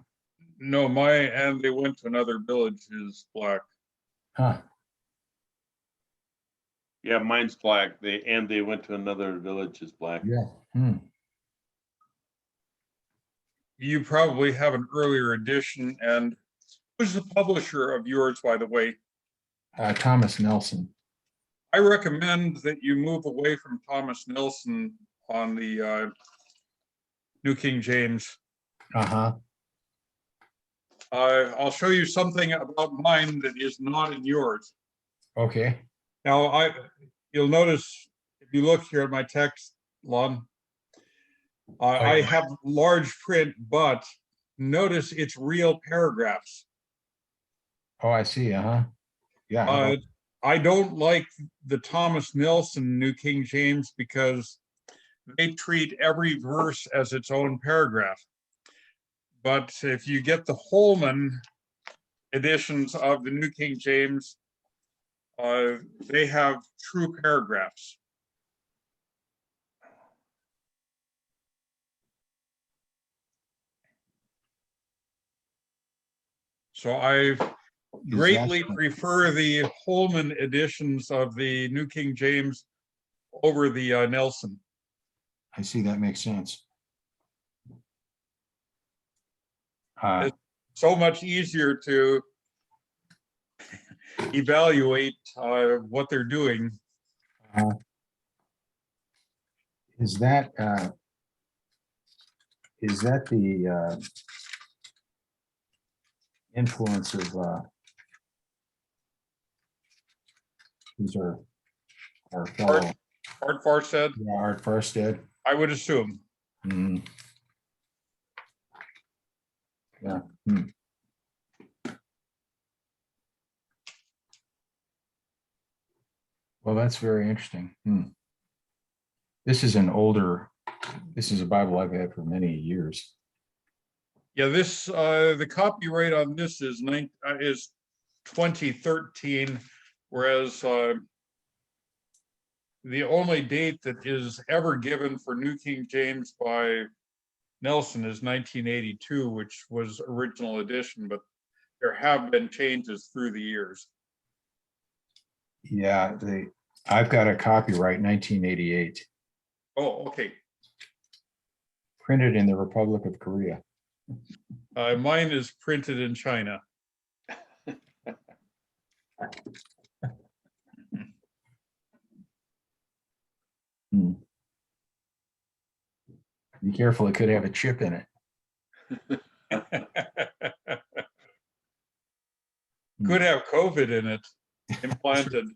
No, and they went to another village is black. Huh. yeah, mine's black. They went to another village is black. Yeah. You probably have an earlier edition. And who's the publisher of yours, by the way? Thomas Nelson. I recommend that you move away from Thomas Nelson on the New King James. Uh-huh. I'll show you something about mine that is not in yours. Okay. Now, you'll notice if you look here at my text, Lon, I have large print, but notice it's real paragraphs. Oh, I see. Uh-huh. Yeah. I don't like the Thomas Nelson New King James because they treat every verse as its own paragraph. But if you get the Holman editions of the New King James, they have true paragraphs. So I greatly prefer the Holman editions of the New King James over the Nelson. I see, that makes sense. It's so much easier to evaluate what they're doing. Is that the influence of these are our fellow Art Farstead, Art Farstead? I would assume. Mhm. Yeah. Well, that's very interesting. This is a Bible I've had for many years. Yeah, this the copyright on this is 2013, whereas the only date that is ever given for New King James by Nelson is 1982, which was original edition, but there have been changes through the years. Yeah, I've got a copyright 1988, Oh, okay. printed in the Republic of Korea. Mine is printed in China. Hmm. Be careful, it could have a chip in it. Could have COVID in it, implanted.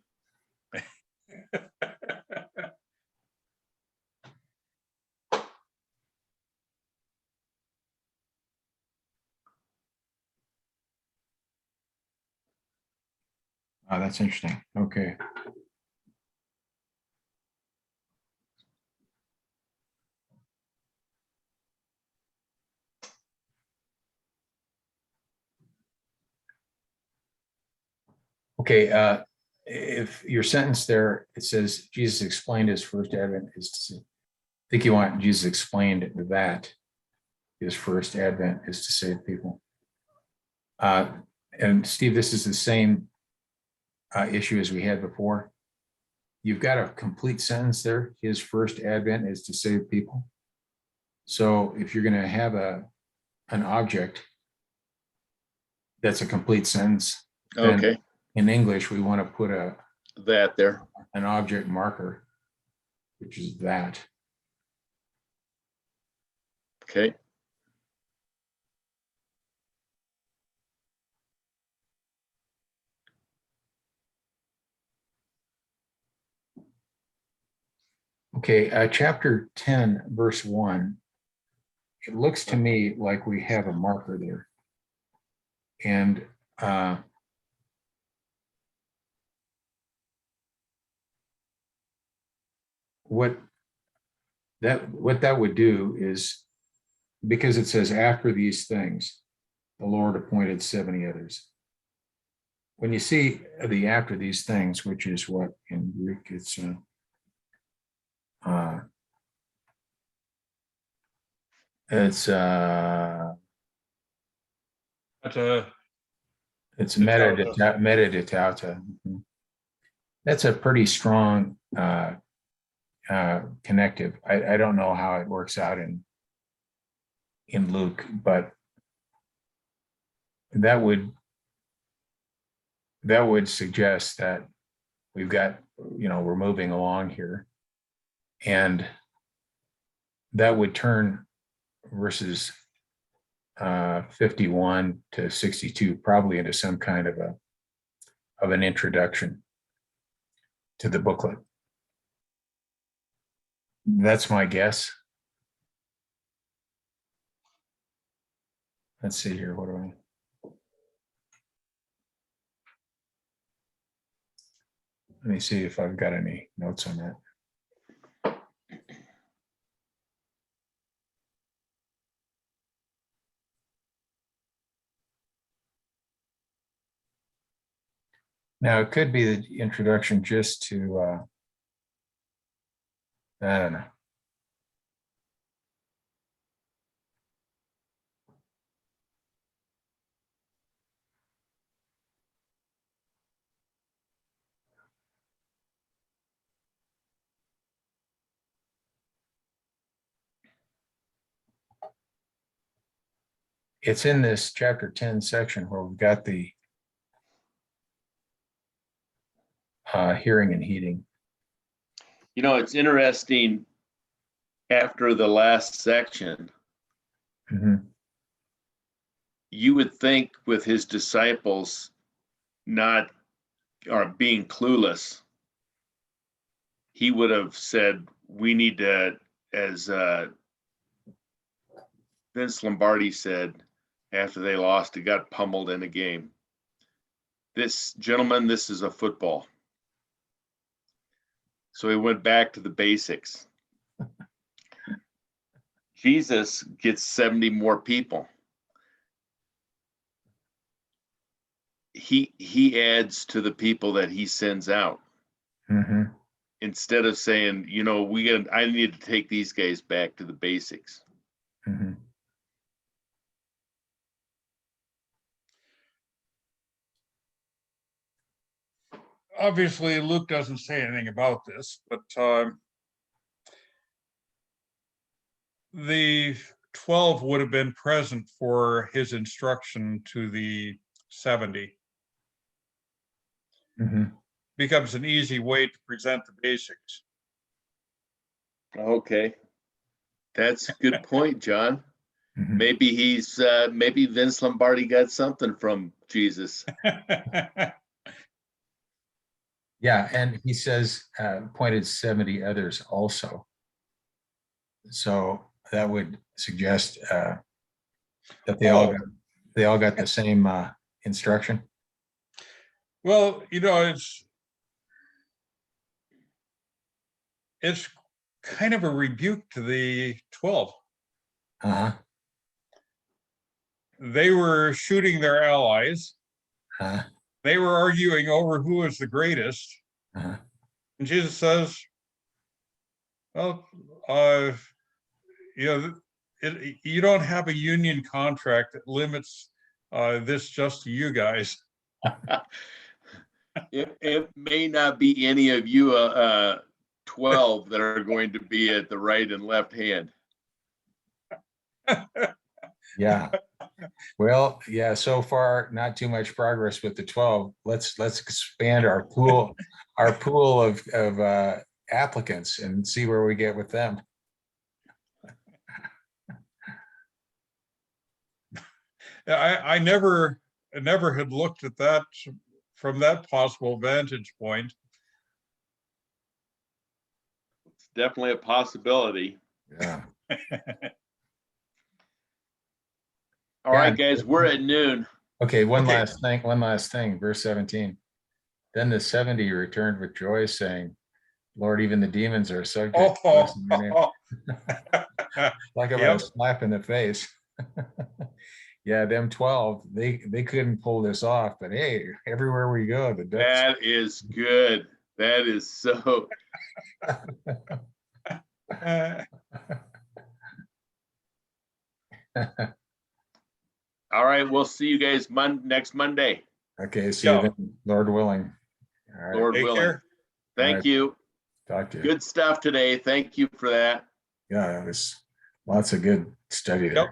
Oh, that's interesting. Okay. Okay, if your sentence there, it says Jesus explained his first advent is to say, I think you want Jesus explained that his first advent is to save people. And Steve, this is the same issue as we had before. You've got a complete sentence there. His first advent is to save people. So if you're going to have an object that's a complete sentence, then Okay, in English, we want to put that there. an object marker, which is that. Okay, Okay, chapter 10, verse 1. It looks to me like we have a marker there. And what that would do is, because it says after these things, the Lord appointed 70 others. When you see the after these things, which is what in Greek it's it's metadata. Mhm. That's a pretty strong connective. I don't know how it works out in Luke, but that would suggest that we've got, we're moving along here, and that would turn verses 51 to 62 probably into some kind of an introduction to the booklet. That's my guess. Let's see here. What do I? Let me see if I've got any notes on that. Now, it could be the introduction just to, I don't know. It's in this chapter 10 section where we've got the hearing and heeding. it's interesting. After the last section, Mhm. you would think with his disciples not or being clueless, he would have said, we need to, as Vince Lombardi said after they lost, it got pummeled in a game. This gentleman, this is a football. So he went back to the basics. Jesus gets 70 more people. He adds to the people that he sends out. Mhm. Instead of saying, I need to take these guys back to the basics. Mhm. Obviously, Luke doesn't say anything about this, but the 12 would have been present for his instruction to the 70. Mhm. becomes an easy way to present the basics. Okay. That's a good point, John. Mhm. Maybe Vince Lombardi got something from Jesus. Yeah, and he says appointed 70 others also. So that would suggest that Oh. they all got the same instruction. Well, it's kind of a rebuke to the 12. Uh-huh. They were shooting their allies. Uh-huh. They were arguing over who was the greatest. Uh-huh. And Jesus says, well, you don't have a union contract that limits this just to you guys. It may not be any of you 12 that are going to be at the right and left hand. Yeah. Well, yeah, so far not too much progress with the 12. Let's expand our pool of applicants and see where we get with them. I never had looked at that from that possible vantage point. It's definitely a possibility. Yeah. All right, guys, we're at noon. Okay, one Okay. last thing, verse 17. Then the 70 returned with joy, saying, Lord, even the demons are subject to us in your name. Like about a slap in the face. Yeah, them 12, they couldn't pull this off, but hey, everywhere we go, the Dutch. That is good. That is so. All right, we'll see you guys next Monday, Okay, see you then, Lord willing. All right, Lord Take willing. care. Thank right. you. talk to you. Good stuff today. Thank you for that. Yeah, it was lots of good study there. Yep.